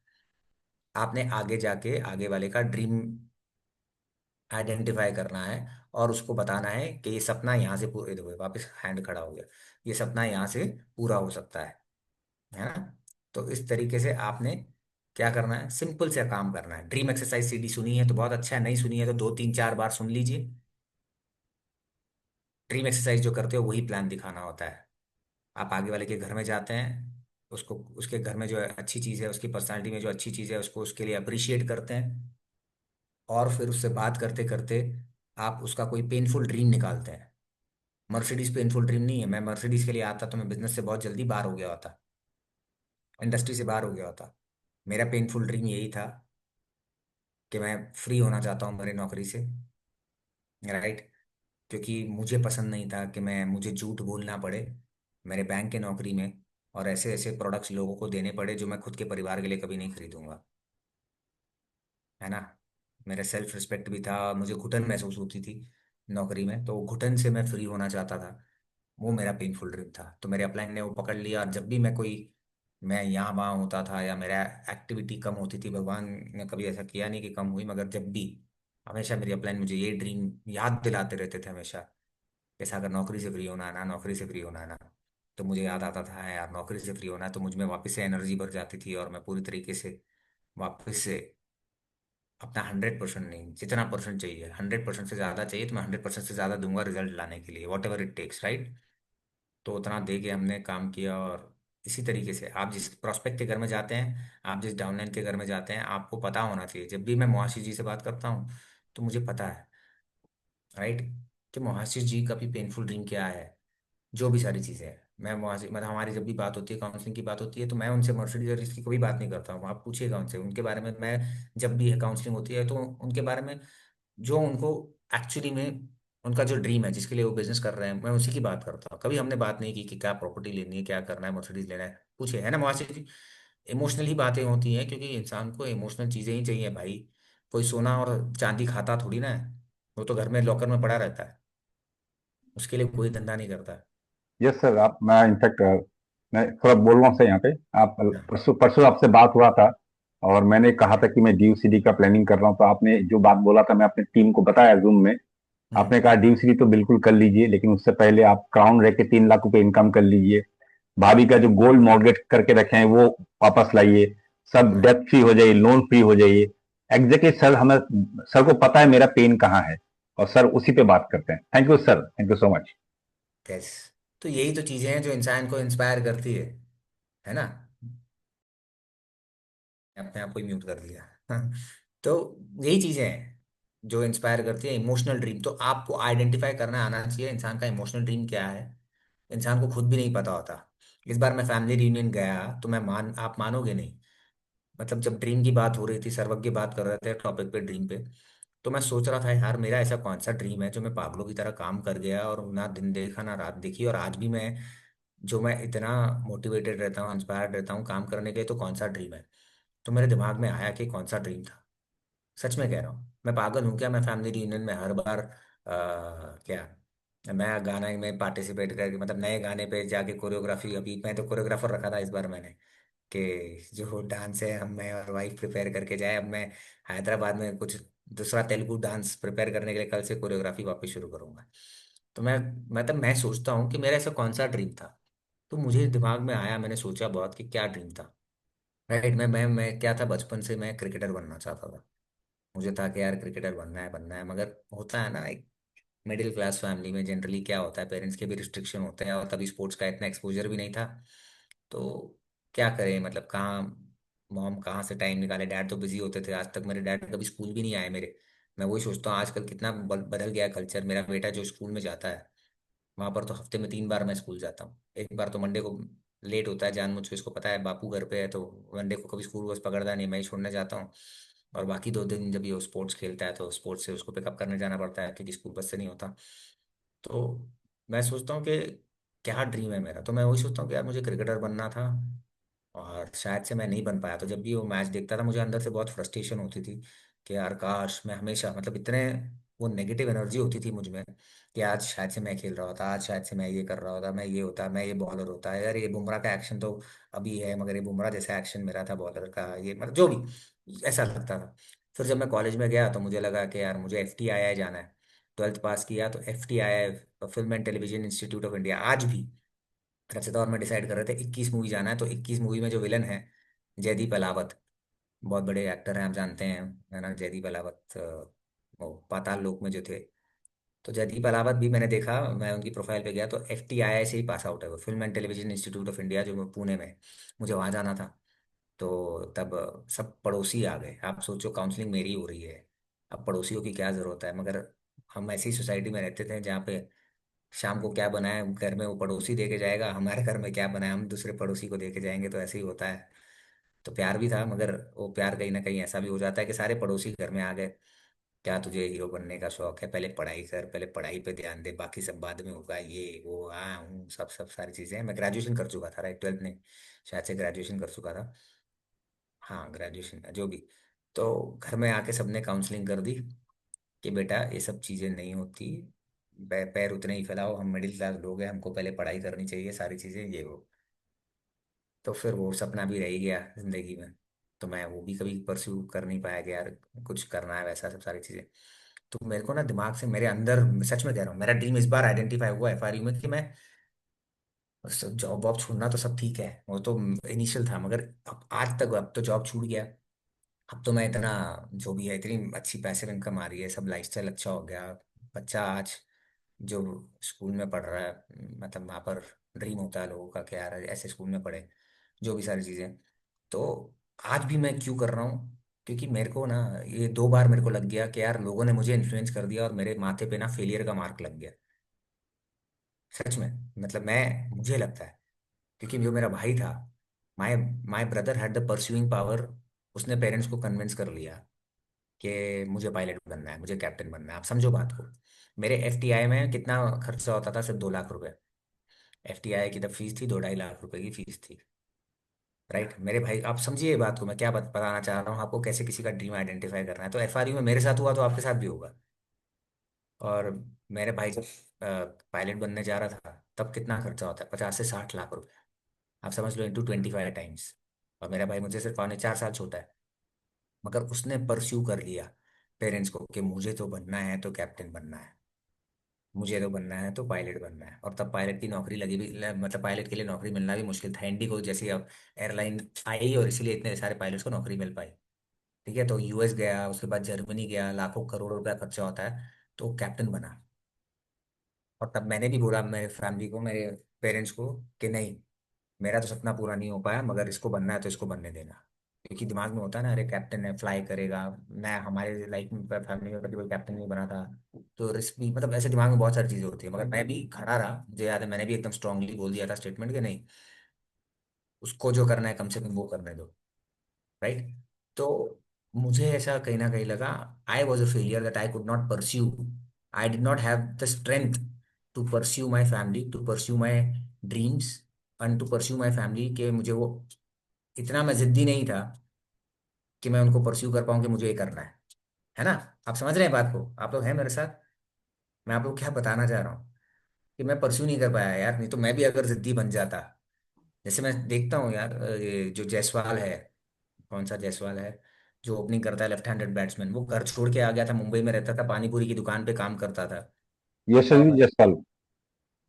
आपने आगे जाके आगे वाले का ड्रीम आइडेंटिफाई करना है और उसको बताना है कि ये सपना यहाँ से पूरे, देखो वापस हैंड खड़ा हो गया, ये सपना यहाँ से पूरा हो सकता है ना। तो इस तरीके से आपने क्या करना है, सिंपल से काम करना है। ड्रीम एक्सरसाइज सीडी सुनी है तो बहुत अच्छा है, नहीं सुनी है तो 2 3 4 बार सुन लीजिए। ड्रीम एक्सरसाइज जो करते हो वही प्लान दिखाना होता है। आप आगे वाले के घर में जाते हैं, उसको, उसके घर में जो अच्छी चीज़ है, उसकी पर्सनालिटी में जो अच्छी चीज़ है, उसको उसके लिए अप्रिशिएट करते हैं, और फिर उससे बात करते करते आप उसका कोई पेनफुल ड्रीम निकालते हैं। मर्सिडीज पेनफुल ड्रीम नहीं है। मैं मर्सिडीज के लिए आता तो मैं बिजनेस से बहुत जल्दी बाहर हो गया होता, इंडस्ट्री से बाहर हो गया होता। मेरा पेनफुल ड्रीम यही था कि मैं फ्री होना चाहता हूँ मेरी नौकरी से, राइट। क्योंकि मुझे पसंद नहीं था कि मुझे झूठ बोलना पड़े मेरे बैंक के नौकरी में, और ऐसे ऐसे प्रोडक्ट्स लोगों को देने पड़े जो मैं खुद के परिवार के लिए कभी नहीं खरीदूंगा, है ना। मेरा सेल्फ रिस्पेक्ट भी था, मुझे घुटन महसूस होती थी नौकरी में, तो घुटन से मैं फ्री होना चाहता था। वो मेरा पेनफुल ड्रीम था। तो मेरे अपलाइन ने वो पकड़ लिया, और जब भी मैं यहाँ वहाँ होता था या मेरा एक्टिविटी कम होती थी, भगवान ने कभी ऐसा किया नहीं कि कम हुई, मगर जब भी, हमेशा मेरी अपलाइन मुझे ये ड्रीम याद दिलाते रहते थे हमेशा। जैसा अगर नौकरी से फ्री होना है ना, नौकरी से फ्री होना है ना, तो मुझे याद आता था, "हाँ यार, नौकरी से फ्री होना है", तो मुझ में वापस से एनर्जी भर जाती थी, और मैं पूरी तरीके से वापस से अपना 100% नहीं, जितना परसेंट चाहिए, 100% से ज़्यादा चाहिए तो मैं 100% से ज़्यादा दूंगा रिजल्ट लाने के लिए, whatever it takes, right. तो उतना दे के हमने काम किया। और इसी तरीके से आप जिस प्रोस्पेक्ट के घर में जाते हैं, आप जिस डाउनलाइन के घर में जाते हैं, आपको पता होना चाहिए। जब भी मैं मोहाशी जी से बात करता हूँ तो मुझे पता है, राइट, कि मोहाशी जी का भी पेनफुल ड्रीम क्या है, जो भी सारी चीज़ें हैं। मैं वहाँ से, मतलब हमारी जब भी बात होती है, काउंसलिंग की बात होती है, तो मैं उनसे मर्सिडीज और इसकी कोई बात नहीं करता हूँ। आप पूछिएगा उनसे, उनके बारे में। मैं जब भी काउंसलिंग होती है तो उनके बारे में, जो उनको एक्चुअली में उनका जो ड्रीम है जिसके लिए वो बिजनेस कर रहे हैं, मैं उसी की बात करता हूँ। कभी हमने बात नहीं की कि क्या प्रॉपर्टी लेनी है, क्या करना है, मर्सिडीज लेना है, पूछे, है ना मुआसिर जी। इमोशनल ही बातें होती हैं, क्योंकि इंसान को इमोशनल चीज़ें ही चाहिए भाई। कोई सोना और चांदी खाता थोड़ी ना है, वो तो घर में लॉकर में पड़ा रहता है, उसके लिए कोई धंधा नहीं करता। यस सर, आप, मैं इनफैक्ट मैं थोड़ा बोल रहा हूँ सर यहाँ पे। आप हाँ। परसों परसों आपसे बात हुआ था, और मैंने कहा था कि मैं ड्यू सीडी का प्लानिंग कर रहा हूँ, तो आपने जो बात बोला था मैं अपनी टीम को बताया जूम में। आपने कहा ड्यू सीडी तो बिल्कुल कर लीजिए, लेकिन उससे पहले आप क्राउन रख के 3 लाख रुपए इनकम कर लीजिए। भाभी का जो गोल्ड मॉर्गेज करके रखे हैं वो वापस लाइए, सब हाँ। डेट फ्री हो जाइए, लोन फ्री हो जाइए। एग्जैक्टली सर, हमें, सर को पता है मेरा पेन कहाँ है, और सर उसी पे बात करते हैं। Thank you sir, thank you so much. Yes. तो यही तो चीजें हैं जो इंसान को इंस्पायर करती है ना। अपने आप को ही म्यूट कर दिया। तो यही चीजें हैं जो इंस्पायर करती है। इमोशनल ड्रीम तो आपको आइडेंटिफाई करना आना चाहिए, इंसान का इमोशनल ड्रीम क्या है। इंसान को खुद भी नहीं पता होता। इस बार मैं फैमिली रियूनियन गया तो आप मानोगे नहीं। मतलब जब ड्रीम की बात हो रही थी, सर्वज्ञ बात कर रहे थे टॉपिक पे, ड्रीम पे, तो मैं सोच रहा था यार मेरा ऐसा कौन सा ड्रीम है जो मैं पागलों की तरह काम कर गया, और ना दिन देखा ना रात देखी, और आज भी मैं इतना मोटिवेटेड रहता हूँ, इंस्पायर्ड रहता हूँ काम करने के लिए, तो कौन सा ड्रीम है। तो मेरे दिमाग में आया कि कौन सा ड्रीम था। सच में कह रहा हूँ, मैं पागल हूँ क्या। मैं फैमिली रियूनियन में हर बार क्या, मैं गाना में पार्टिसिपेट करके, मतलब नए गाने पे जाके कोरियोग्राफी, अभी मैं तो कोरियोग्राफर रखा था इस बार मैंने, कि जो डांस है हम, मैं और वाइफ प्रिपेयर करके जाए। अब मैं हैदराबाद में कुछ दूसरा तेलुगु डांस प्रिपेयर करने के लिए कल से कोरियोग्राफी वापस शुरू करूंगा। तो मैं सोचता हूँ कि मेरा ऐसा कौन सा ड्रीम था। तो मुझे दिमाग में आया, मैंने सोचा बहुत कि क्या ड्रीम था। राइट। मैं क्या था, बचपन से मैं क्रिकेटर बनना चाहता था। मुझे था कि यार क्रिकेटर बनना है, मगर होता है ना, एक मिडिल क्लास फैमिली में जनरली क्या होता है, पेरेंट्स के भी रिस्ट्रिक्शन होते हैं, और तभी स्पोर्ट्स का इतना एक्सपोजर भी नहीं था। तो क्या करें, मतलब कहाँ, मॉम कहाँ से टाइम निकाले, डैड तो बिजी होते थे, आज तक मेरे डैड कभी स्कूल भी नहीं आए मेरे। मैं वही सोचता हूँ आजकल कितना बदल गया कल्चर। मेरा बेटा जो स्कूल में जाता है, वहां पर तो हफ्ते में 3 बार मैं स्कूल जाता हूँ। एक बार तो मंडे को लेट होता है जानबूझ के, इसको पता है बापू घर पे है, तो मंडे को कभी स्कूल बस पकड़ता नहीं, मैं ही छोड़ने जाता हूँ। और बाकी 2 दिन जब ये वो स्पोर्ट्स खेलता है तो स्पोर्ट्स से उसको पिकअप करने जाना पड़ता है, क्योंकि स्कूल बस से नहीं होता। तो मैं सोचता हूँ कि क्या ड्रीम है मेरा, तो मैं वही सोचता हूँ कि यार मुझे क्रिकेटर बनना था, और शायद से मैं नहीं बन पाया। तो जब भी वो मैच देखता था, मुझे अंदर से बहुत फ्रस्ट्रेशन होती थी कि यार काश मैं हमेशा, मतलब इतने वो नेगेटिव एनर्जी होती थी मुझ में कि आज शायद से मैं खेल रहा होता, आज शायद से मैं ये कर रहा होता, मैं ये होता, मैं ये बॉलर होता है, यार ये बुमराह का एक्शन तो अभी है, मगर ये बुमराह जैसा एक्शन मेरा था बॉलर का, ये मतलब जो भी ऐसा लगता था। फिर जब मैं कॉलेज में गया तो मुझे लगा कि यार मुझे FTII जाना है। 12th पास किया तो FTII, film and television institute of India, आज भी रचिता और मैं डिसाइड कर रहे थे 21 मूवी जाना है। तो 21 मूवी में जो विलन है, जयदीप अलावत, बहुत बड़े एक्टर हैं, आप जानते हैं, है ना, जयदीप अलावत, वो पाताल लोक में जो थे। तो जयदीप अलावत भी मैंने देखा, मैं उनकी प्रोफाइल पे गया तो FTII से ही पास आउट है वो, film and television institute of India, जो पुणे में है। मुझे वहाँ जाना था। तो तब सब पड़ोसी आ गए, आप सोचो काउंसलिंग मेरी हो रही है, अब पड़ोसियों की क्या ज़रूरत है, मगर हम ऐसी सोसाइटी में रहते थे जहाँ पे शाम को क्या बनाए घर में वो पड़ोसी दे के जाएगा, हमारे घर में क्या बनाए हम दूसरे पड़ोसी को दे के जाएंगे, तो ऐसे ही होता है। तो प्यार भी था, मगर वो प्यार कहीं ना कहीं ऐसा भी हो जाता है कि सारे पड़ोसी घर में आ गए, क्या तुझे हीरो बनने का शौक है, पहले पढ़ाई कर, पहले पढ़ाई पे ध्यान दे, बाकी सब बाद में होगा, ये वो हाँ हूँ सब सब सारी चीज़ें। मैं ग्रेजुएशन कर चुका था, राइट, 12th नहीं, शायद से ग्रेजुएशन कर चुका था, हाँ ग्रेजुएशन जो भी। तो घर में आके सबने काउंसलिंग कर दी कि बेटा ये सब चीज़ें नहीं होती, पैर उतने ही फैलाओ, हम मिडिल क्लास लोग हैं, हमको पहले पढ़ाई करनी चाहिए, सारी चीज़ें ये वो। तो फिर वो सपना भी रह ही गया जिंदगी में। तो मैं वो भी कभी परस्यू कर नहीं पाया कि यार कुछ करना है वैसा सब सारी चीज़ें। तो मेरे को ना दिमाग से मेरे अंदर, सच में कह रहा हूँ, मेरा ड्रीम इस बार आइडेंटिफाई हुआ FRU में कि मैं जॉब वॉब छोड़ना तो सब ठीक है, वो तो इनिशियल था, मगर अब आज तक, अब तो जॉब छूट गया। अब तो मैं इतना, जो भी है इतनी अच्छी पैसिव इनकम आ रही है, सब लाइफस्टाइल अच्छा हो गया। बच्चा आज जो स्कूल में पढ़ रहा है, मतलब वहाँ पर ड्रीम होता है लोगों का कि यार ऐसे स्कूल में पढ़े, जो भी सारी चीज़ें। तो आज भी मैं क्यों कर रहा हूँ, क्योंकि मेरे को ना ये 2 बार मेरे को लग गया कि यार लोगों ने मुझे इन्फ्लुएंस कर दिया और मेरे माथे पे ना फेलियर का मार्क लग गया। सच में, मतलब मैं, मुझे लगता है, क्योंकि जो मेरा भाई था, my my brother had the pursuing power, उसने पेरेंट्स को कन्विंस कर लिया कि मुझे पायलट बनना है, मुझे कैप्टन बनना है। आप समझो बात को, मेरे FTI में कितना खर्चा होता था, सिर्फ 2 लाख रुपए। FTI की तब फीस थी, 2-2.5 लाख रुपए की फीस थी, राइट। मेरे भाई, आप समझिए ये बात को, मैं क्या बताना चाह रहा हूँ आपको, कैसे किसी का ड्रीम आइडेंटिफाई करना है। तो FRU में मेरे साथ हुआ तो आपके साथ भी होगा। और मेरे भाई जब पायलट बनने जा रहा था, तब कितना खर्चा होता है, 50 से 60 लाख रुपए। आप समझ लो, इंटू 25 टाइम्स। और मेरा भाई मुझे सिर्फ 4.5 साल छोटा है, मगर उसने परस्यू कर लिया पेरेंट्स को कि मुझे तो बनना है तो कैप्टन बनना है, मुझे तो बनना है तो पायलट बनना है। और तब पायलट की नौकरी लगी भी, मतलब पायलट के लिए नौकरी मिलना भी मुश्किल था, इंडिगो जैसी अब एयरलाइन आई, और इसीलिए इतने सारे पायलट्स को नौकरी मिल पाई। ठीक है, तो US गया, उसके बाद जर्मनी गया, लाखों करोड़ों रुपया खर्चा होता है, तो कैप्टन बना। और तब मैंने भी बोला मेरे फैमिली को, मेरे पेरेंट्स को, कि नहीं, मेरा तो सपना पूरा नहीं हो पाया, मगर इसको बनना है तो इसको बनने देना। क्योंकि दिमाग में होता है ना, अरे कैप्टन है, फ्लाई करेगा। मैं, हमारे लाइफ में, फैमिली में कभी कोई कैप्टन नहीं बना था, तो रिस्क भी, मतलब ऐसे दिमाग में बहुत सारी चीजें होती है, मगर मैं भी खड़ा रहा। मुझे याद है मैंने भी एकदम स्ट्रांगली बोल दिया था स्टेटमेंट कि नहीं, उसको जो करना है कम से कम वो करने दो, राइट। तो मुझे ऐसा कहीं ना कहीं लगा, I was a failure that I could not pursue, I did not have the strength to pursue my family, to pursue my dreams, and to pursue my family, कि मुझे वो, इतना मैं जिद्दी नहीं था कि मैं उनको परस्यू कर पाऊँ कि मुझे ये करना है ना। आप समझ रहे हैं बात को, आप लोग हैं मेरे साथ। मैं आप लोग क्या बताना चाह रहा हूँ, कि मैं परस्यू नहीं कर पाया यार, नहीं तो मैं भी अगर जिद्दी बन जाता। जैसे मैं देखता हूँ यार, ये जो जायसवाल है, कौन सा जायसवाल है, जो ओपनिंग करता है, लेफ्ट हैंडेड बैट्समैन, वो घर छोड़ के आ गया था, मुंबई में रहता था, पानी पूरी की दुकान पे काम करता था। यशस्वी और जायसवाल।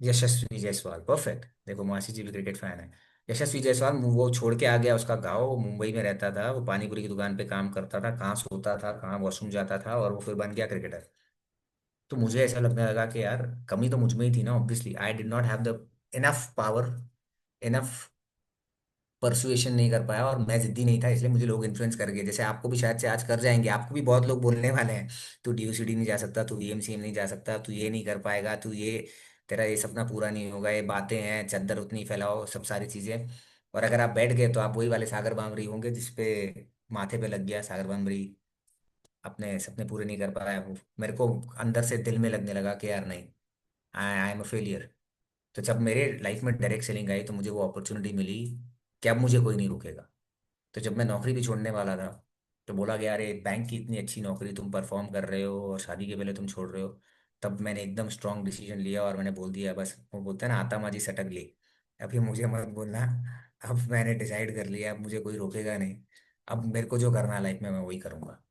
यशस्वी जायसवाल, परफेक्ट, देखो मासी जी भी क्रिकेट फैन है। यशस्वी जायसवाल वो छोड़ के आ गया उसका गाँव, वो मुंबई में रहता था, वो पानी पूरी की दुकान पे काम करता था, कहाँ सोता था, कहाँ वॉशरूम जाता था, और वो फिर बन गया क्रिकेटर। तो मुझे ऐसा लगने लगा कि यार कमी तो मुझ में ही थी ना, obviously I did not have the enough power, enough persuasion नहीं कर पाया, और मैं जिद्दी नहीं था, इसलिए मुझे लोग इन्फ्लुएंस कर गए। जैसे आपको भी शायद से आज कर जाएंगे, आपको भी बहुत लोग बोलने वाले हैं, तू डीयूसीडी नहीं जा सकता, तू वीएमसीएम नहीं जा सकता, तू ये नहीं कर पाएगा, तू ये, तेरा ये सपना पूरा नहीं होगा, ये बातें हैं, चद्दर उतनी फैलाओ, सब सारी चीजें। और अगर आप बैठ गए तो आप वही वाले सागर बामरी होंगे जिसपे माथे पे लग गया सागर बामरी, अपने सपने पूरे नहीं कर पाया। वो मेरे को अंदर से दिल में लगने लगा कि यार नहीं, आई एम अ फेलियर। तो जब मेरे लाइफ में डायरेक्ट सेलिंग आई तो मुझे वो अपॉर्चुनिटी मिली कि अब मुझे कोई नहीं रोकेगा। तो जब मैं नौकरी भी छोड़ने वाला था, तो बोला गया अरे बैंक की इतनी अच्छी नौकरी, तुम परफॉर्म कर रहे हो और शादी के पहले तुम छोड़ रहे हो, तब मैंने एकदम स्ट्रांग डिसीजन लिया और मैंने बोल दिया बस, वो बोलते हैं ना आता माजी सटक ली, अभी मुझे मत बोलना, अब मैंने डिसाइड कर लिया, अब मुझे कोई रोकेगा नहीं, अब मेरे को जो करना है लाइफ में मैं वही करूंगा।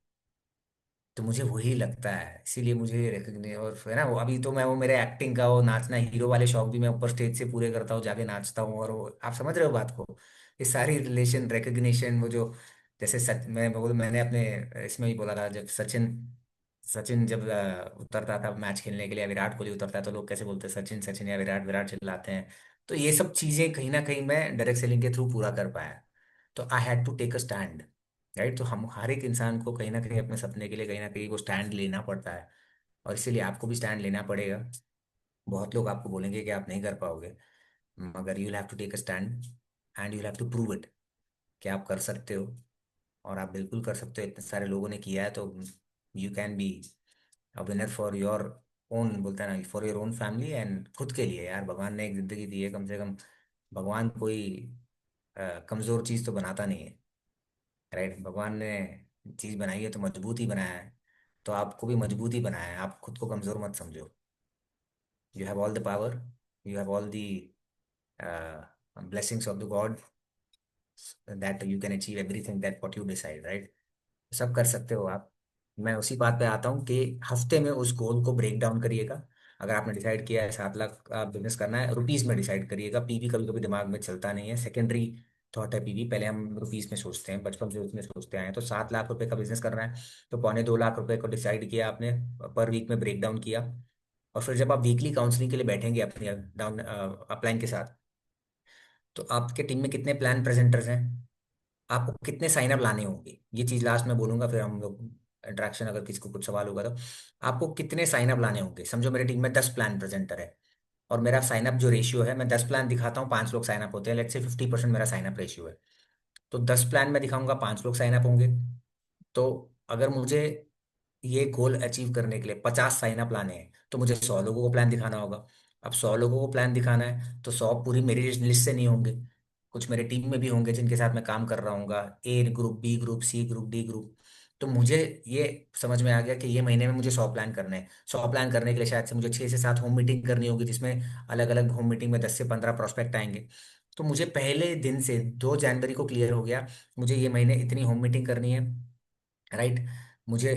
तो मुझे वही लगता है, इसीलिए मुझे रिकग्निशन, और है ना वो, अभी तो मैं वो मेरे एक्टिंग का वो नाचना हीरो वाले शौक भी मैं ऊपर स्टेज से पूरे करता हूँ, जाके नाचता हूँ, और वो आप समझ रहे हो बात को, ये सारी रिलेशन रिकग्निशन, वो जो, जैसे मैंने अपने इसमें भी बोला था, जब सचिन सचिन जब उतरता था मैच खेलने के लिए, विराट कोहली उतरता है, तो लोग कैसे बोलते हैं सचिन सचिन या विराट विराट चिल्लाते हैं। तो ये सब चीजें कहीं ना कहीं मैं डायरेक्ट सेलिंग के थ्रू पूरा कर पाया। तो I had to take a stand, right. तो हम हर एक इंसान को कहीं ना कहीं अपने सपने के लिए कहीं ना कहीं वो स्टैंड लेना पड़ता है, और इसीलिए आपको भी स्टैंड लेना पड़ेगा। बहुत लोग आपको बोलेंगे कि आप नहीं कर पाओगे, मगर you have to take a stand and you have to prove it कि आप कर सकते हो, और आप बिल्कुल कर सकते हो। इतने सारे लोगों ने किया है, तो you can be a winner for your own, बोलता है ना, for your own family and खुद के लिए। यार भगवान ने एक जिंदगी दी है, कम से कम भगवान कोई कमजोर चीज तो बनाता नहीं है, राइट। भगवान ने चीज बनाई है तो मजबूत ही बनाया है, तो आपको भी मजबूत ही बनाया है, आप खुद को कमजोर मत समझो। You have all the power, you have all the blessings of the God, that you can achieve everything that what you decide, right. सब कर सकते हो आप। मैं उसी बात पे आता हूँ कि हफ्ते में उस गोल को ब्रेक डाउन करिएगा। अगर आपने डिसाइड किया है 7 लाख का बिजनेस करना है, रुपीज में डिसाइड करिएगा, पीवी कभी कभी दिमाग में चलता नहीं है, सेकेंडरी थॉट है पीवी, पहले हम रुपीज में सोचते हैं, बचपन से उसमें सोचते आए हैं। तो 7 लाख रुपए का बिजनेस करना है, तो 2.25 लाख रुपए को डिसाइड किया आपने, पर वीक में ब्रेक डाउन किया। और फिर जब आप वीकली काउंसलिंग के लिए बैठेंगे अपनी डाउन अपलाइन के साथ, तो आपके टीम में कितने प्लान प्रेजेंटर्स हैं, आपको कितने साइन अप लाने होंगे, ये चीज लास्ट में बोलूंगा, फिर हम लोग इंटरेक्शन, अगर किसी को कुछ सवाल होगा तो। आपको कितने साइन अप लाने होंगे, समझो मेरी टीम में 10 प्लान प्रेजेंटर है, और मेरा साइन अप जो रेशियो है, मैं 10 प्लान दिखाता हूँ, 5 लोग साइन अप होते हैं, लेट्स से 50% मेरा साइन अप रेशियो है। तो 10 प्लान में दिखाऊंगा, 5 लोग साइन अप होंगे। तो अगर मुझे ये गोल अचीव करने के लिए 50 साइन अप लाने हैं, तो मुझे 100 लोगों को प्लान दिखाना होगा। अब 100 लोगों को प्लान दिखाना है, तो 100 पूरी मेरी लिस्ट से नहीं होंगे, कुछ मेरे टीम में भी होंगे जिनके साथ मैं काम कर रहा हूँगा, A group, B group, C group, D group. तो मुझे ये समझ में आ गया कि ये महीने में मुझे 100 प्लान करने हैं। 100 प्लान करने के लिए शायद से मुझे 6 से 7 होम मीटिंग करनी होगी, जिसमें अलग अलग होम मीटिंग में 10 से 15 प्रोस्पेक्ट आएंगे। तो मुझे पहले दिन से 2 जनवरी को क्लियर हो गया, मुझे ये महीने इतनी होम मीटिंग करनी है, राइट। मुझे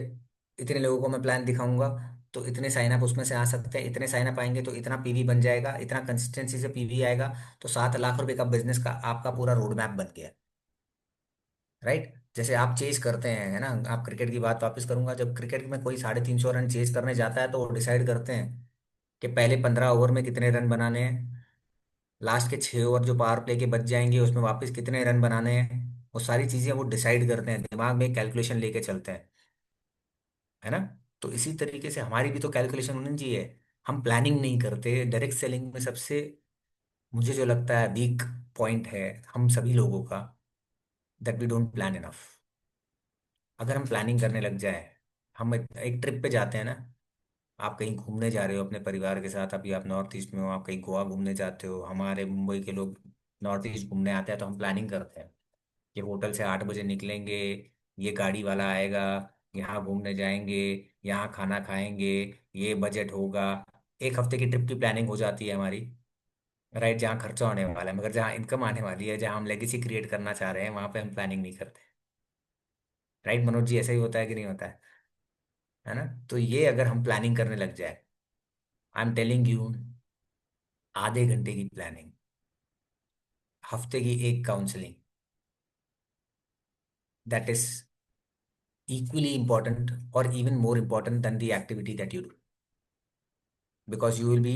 इतने लोगों को मैं प्लान दिखाऊंगा, तो इतने साइन अप उसमें से आ सकते हैं, इतने साइन अप आएंगे तो इतना पीवी बन जाएगा, इतना कंसिस्टेंसी से पीवी आएगा, तो 7 लाख रुपए का बिजनेस का आपका पूरा रोड मैप बन गया, राइट। जैसे आप चेज करते हैं, है ना, आप क्रिकेट की बात वापस करूंगा, जब क्रिकेट में कोई 350 रन चेज करने जाता है, तो वो डिसाइड करते हैं कि पहले 15 ओवर में कितने रन बनाने हैं, लास्ट के 6 ओवर जो पावर प्ले के बच जाएंगे उसमें वापस कितने रन बनाने हैं, वो सारी चीजें वो डिसाइड करते हैं, दिमाग में कैलकुलेशन लेके चलते हैं, है ना। तो इसी तरीके से हमारी भी तो कैलकुलेशन होनी चाहिए, हम प्लानिंग नहीं करते। डायरेक्ट सेलिंग में सबसे मुझे जो लगता है वीक पॉइंट है हम सभी लोगों का, that we don't plan enough. अगर हम प्लानिंग करने लग जाए, हम एक ट्रिप पे जाते हैं ना, आप कहीं घूमने जा रहे हो अपने परिवार के साथ, अभी आप नॉर्थ ईस्ट में हो, आप कहीं गोवा घूमने जाते हो, हमारे मुंबई के लोग नॉर्थ ईस्ट घूमने आते हैं, तो हम प्लानिंग करते हैं कि होटल से 8 बजे निकलेंगे, ये गाड़ी वाला आएगा, यहाँ घूमने जाएंगे, यहाँ खाना खाएंगे, ये बजट होगा। एक हफ्ते की ट्रिप की प्लानिंग हो जाती है हमारी, राइट, जहाँ खर्चा होने वाला है, मगर जहाँ इनकम आने वाली है, जहाँ हम लेगेसी क्रिएट करना चाह रहे हैं, वहां पे हम प्लानिंग नहीं करते, राइट। मनोज जी, ऐसा ही होता है कि नहीं होता है ना। तो ये अगर हम प्लानिंग करने लग जाए, आई एम टेलिंग यू, आधे घंटे की प्लानिंग हफ्ते की एक counselling, that is equally important or even more important than the activity that you do, because you will be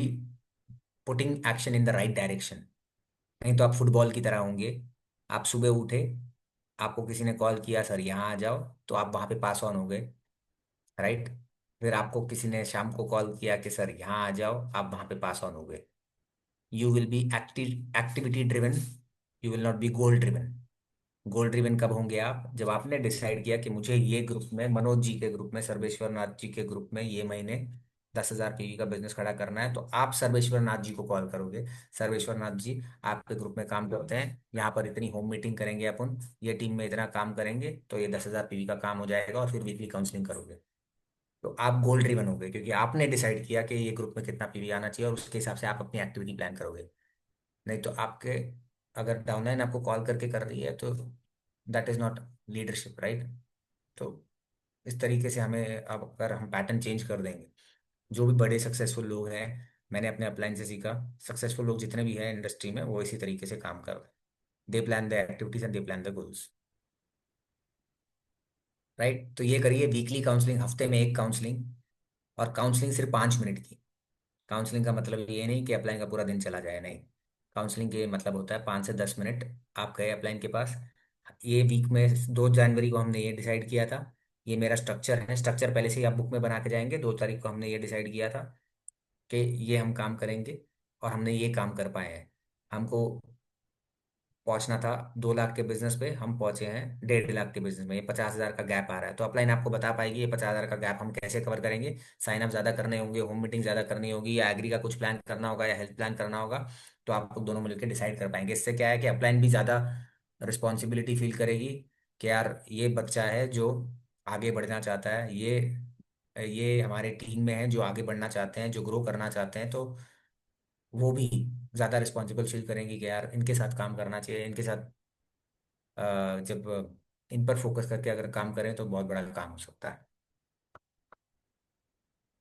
putting action in the right direction. नहीं तो आप फुटबॉल की तरह होंगे। आप सुबह उठे, आपको किसी ने कॉल किया सर यहाँ आ जाओ, तो आप वहां पे पास ऑन हो गए, राइट। फिर आपको किसी ने शाम को कॉल किया कि सर यहाँ आ जाओ, आप वहां पे पास ऑन हो गए। You will be activity driven, you will not be goal driven. Goal driven कब होंगे आप? जब आपने डिसाइड किया कि मुझे ये ग्रुप में, मनोज जी के ग्रुप में, सर्वेश्वर नाथ जी के ग्रुप में ये महीने 10,000 पीवी का बिजनेस खड़ा करना है, तो आप सर्वेश्वर नाथ जी को कॉल करोगे, सर्वेश्वर नाथ जी आपके ग्रुप में काम करते हैं, यहाँ पर इतनी होम मीटिंग करेंगे अपन, ये टीम में इतना काम करेंगे तो ये 10,000 पीवी का काम हो जाएगा, और फिर वीकली काउंसलिंग करोगे। तो आप गोल ड्रिवन हो गए, क्योंकि आपने डिसाइड किया कि ये ग्रुप में कितना पीवी आना चाहिए, और उसके हिसाब से आप अपनी एक्टिविटी प्लान करोगे। नहीं तो आपके, अगर डाउनलाइन आपको कॉल करके कर रही है तो that is not leadership, right. तो इस तरीके से हमें, अब अगर हम पैटर्न चेंज कर देंगे, जो भी बड़े सक्सेसफुल लोग हैं, मैंने अपने अपलाइन से सीखा, सक्सेसफुल लोग जितने भी हैं इंडस्ट्री में, वो इसी तरीके से काम कर रहे हैं। दे plan the activities and they plan the goals, right. तो ये करिए वीकली काउंसलिंग, हफ्ते में एक काउंसलिंग, और काउंसलिंग सिर्फ 5 मिनट की। काउंसलिंग का मतलब ये नहीं कि अपलाइन का पूरा दिन चला जाए, नहीं। काउंसलिंग के मतलब होता है 5 से 10 मिनट आप गए अपलाइन के पास। ये वीक में 2 जनवरी को हमने ये डिसाइड किया था, ये मेरा स्ट्रक्चर है, स्ट्रक्चर पहले से ही आप बुक में बना के जाएंगे। 2 तारीख को हमने ये डिसाइड किया था कि ये हम काम करेंगे, और हमने ये काम कर पाए हैं। हमको पहुंचना था 2 लाख के बिजनेस पे, हम पहुंचे हैं 1.5 लाख के बिजनेस में। ये 50,000 का गैप आ रहा है, तो अपलाइन आपको बता पाएगी ये 50,000 का गैप हम कैसे कवर करेंगे। साइन अप ज्यादा करने होंगे, होम मीटिंग ज्यादा करनी होगी, या एग्री का कुछ प्लान करना होगा, या हेल्थ प्लान करना होगा, तो आप लोग दोनों मिलकर डिसाइड कर पाएंगे। इससे क्या है कि अपलाइन भी ज्यादा रिस्पॉन्सिबिलिटी फील करेगी कि यार ये बच्चा है जो आगे बढ़ना चाहता है, ये हमारे टीम में है जो आगे बढ़ना चाहते हैं, जो ग्रो करना चाहते हैं, तो वो भी ज्यादा रिस्पॉन्सिबल फील करेंगी कि यार इनके साथ काम करना चाहिए, इनके साथ जब इन पर फोकस करके अगर काम करें तो बहुत बड़ा काम हो सकता है,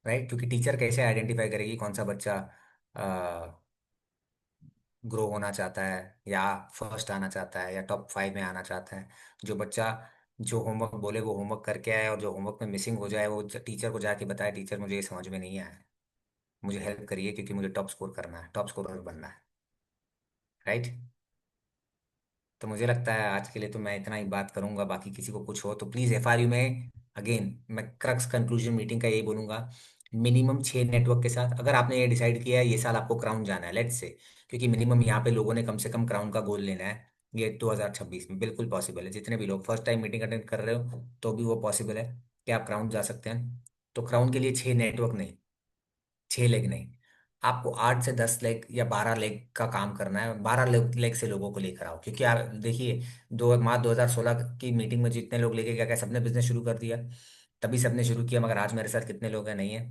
राइट। क्योंकि टीचर कैसे आइडेंटिफाई करेगी कौन सा बच्चा ग्रो होना चाहता है, या फर्स्ट आना चाहता है, या टॉप 5 में आना चाहता है। जो बच्चा जो होमवर्क बोले वो होमवर्क करके आए, और जो होमवर्क में मिसिंग हो जाए वो टीचर को जाके बताए, टीचर मुझे ये समझ में नहीं आया है, मुझे हेल्प करिए क्योंकि मुझे टॉप स्कोर करना है, टॉप स्कोरर बनना है, राइट। तो मुझे लगता है आज के लिए तो मैं इतना ही बात करूंगा। बाकी किसी को कुछ हो तो प्लीज एफआरयू में, अगेन मैं क्रक्स कंक्लूजन मीटिंग का यही बोलूंगा, मिनिमम 6 नेटवर्क के साथ, अगर आपने ये डिसाइड किया है ये साल आपको क्राउन जाना है, लेट्स से, क्योंकि मिनिमम यहाँ पे लोगों ने कम से कम क्राउन का गोल लेना है। ये 2026 में बिल्कुल पॉसिबल है, जितने भी लोग फर्स्ट टाइम मीटिंग अटेंड कर रहे हो तो भी वो पॉसिबल है कि आप क्राउन जा सकते हैं। तो क्राउन के लिए 6 नेटवर्क नहीं, 6 लेग नहीं, आपको 8 से 10 लेग या 12 लेग का काम करना है। 12 लेग से लोगों को लेकर आओ, क्योंकि आप देखिए 2 मार्च 2016 की मीटिंग में जितने लोग लेके गया, क्या सबने बिजनेस शुरू कर दिया? तभी सबने शुरू किया, मगर आज मेरे साथ कितने लोग हैं? नहीं है,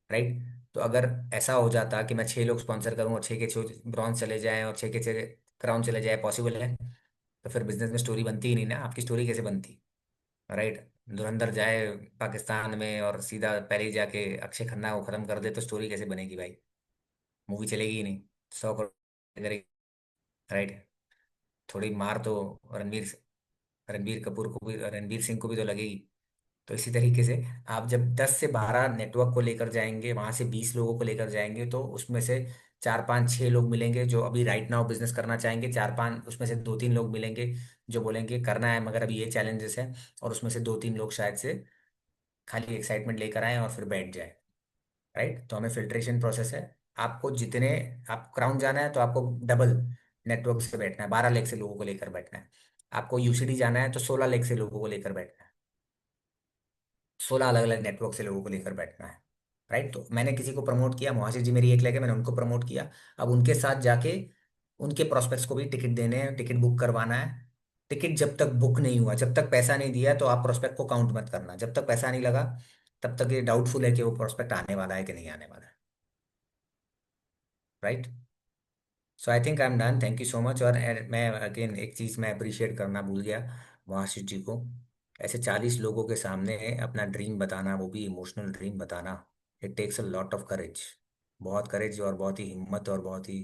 राइट। तो अगर ऐसा हो जाता कि मैं 6 लोग स्पॉन्सर करूं और 6 के 6 ब्रॉन्ज चले जाएं और 6 के 6 क्राउन चले जाए, पॉसिबल है? तो फिर बिजनेस में स्टोरी बनती ही नहीं ना, आपकी स्टोरी कैसे बनती, राइट। धुरंधर जाए पाकिस्तान में और सीधा पहले ही जाके अक्षय खन्ना को खत्म कर दे, तो स्टोरी कैसे बनेगी भाई? मूवी चलेगी ही नहीं, 100 करोड़ करेगी, राइट। थोड़ी मार तो रणवीर रणवीर कपूर को भी, रणवीर सिंह को भी तो लगेगी। तो इसी तरीके से आप जब 10 से 12 नेटवर्क को लेकर जाएंगे, वहां से 20 लोगों को लेकर जाएंगे, तो उसमें से 4 5 6 लोग मिलेंगे जो अभी राइट नाउ बिजनेस करना चाहेंगे, 4 5 उसमें से 2 3 लोग मिलेंगे जो बोलेंगे करना है मगर अभी ये चैलेंजेस है, और उसमें से 2 3 लोग शायद से खाली एक्साइटमेंट लेकर आए और फिर बैठ जाए, राइट। तो हमें फिल्ट्रेशन प्रोसेस है। आपको जितने, आप क्राउन जाना है तो आपको डबल नेटवर्क से बैठना है, 12 लेग से लोगों को लेकर बैठना है। आपको यूसीडी जाना है तो 16 लेग से लोगों को लेकर बैठना है, 16 अलग अलग नेटवर्क से लोगों को लेकर बैठना है, राइट। तो मैंने किसी को प्रमोट किया, मोहाशिर जी मेरी एक लेग है, मैंने उनको प्रमोट किया। अब उनके साथ जाके उनके प्रोस्पेक्ट्स को भी टिकट देने हैं, टिकट बुक करवाना है। टिकट जब तक बुक नहीं हुआ, जब तक पैसा नहीं दिया, तो आप प्रोस्पेक्ट को काउंट मत करना। जब तक पैसा नहीं लगा तब तक ये डाउटफुल है कि वो प्रोस्पेक्ट आने वाला है कि नहीं आने वाला है, right. So I think I am done, thank you so much. और मैं अगेन एक चीज़ मैं अप्रिशिएट करना भूल गया मोहाशिर जी को, ऐसे 40 लोगों के सामने अपना ड्रीम बताना, वो भी इमोशनल ड्रीम बताना, it takes a lot of courage, बहुत करेज और बहुत ही हिम्मत और बहुत ही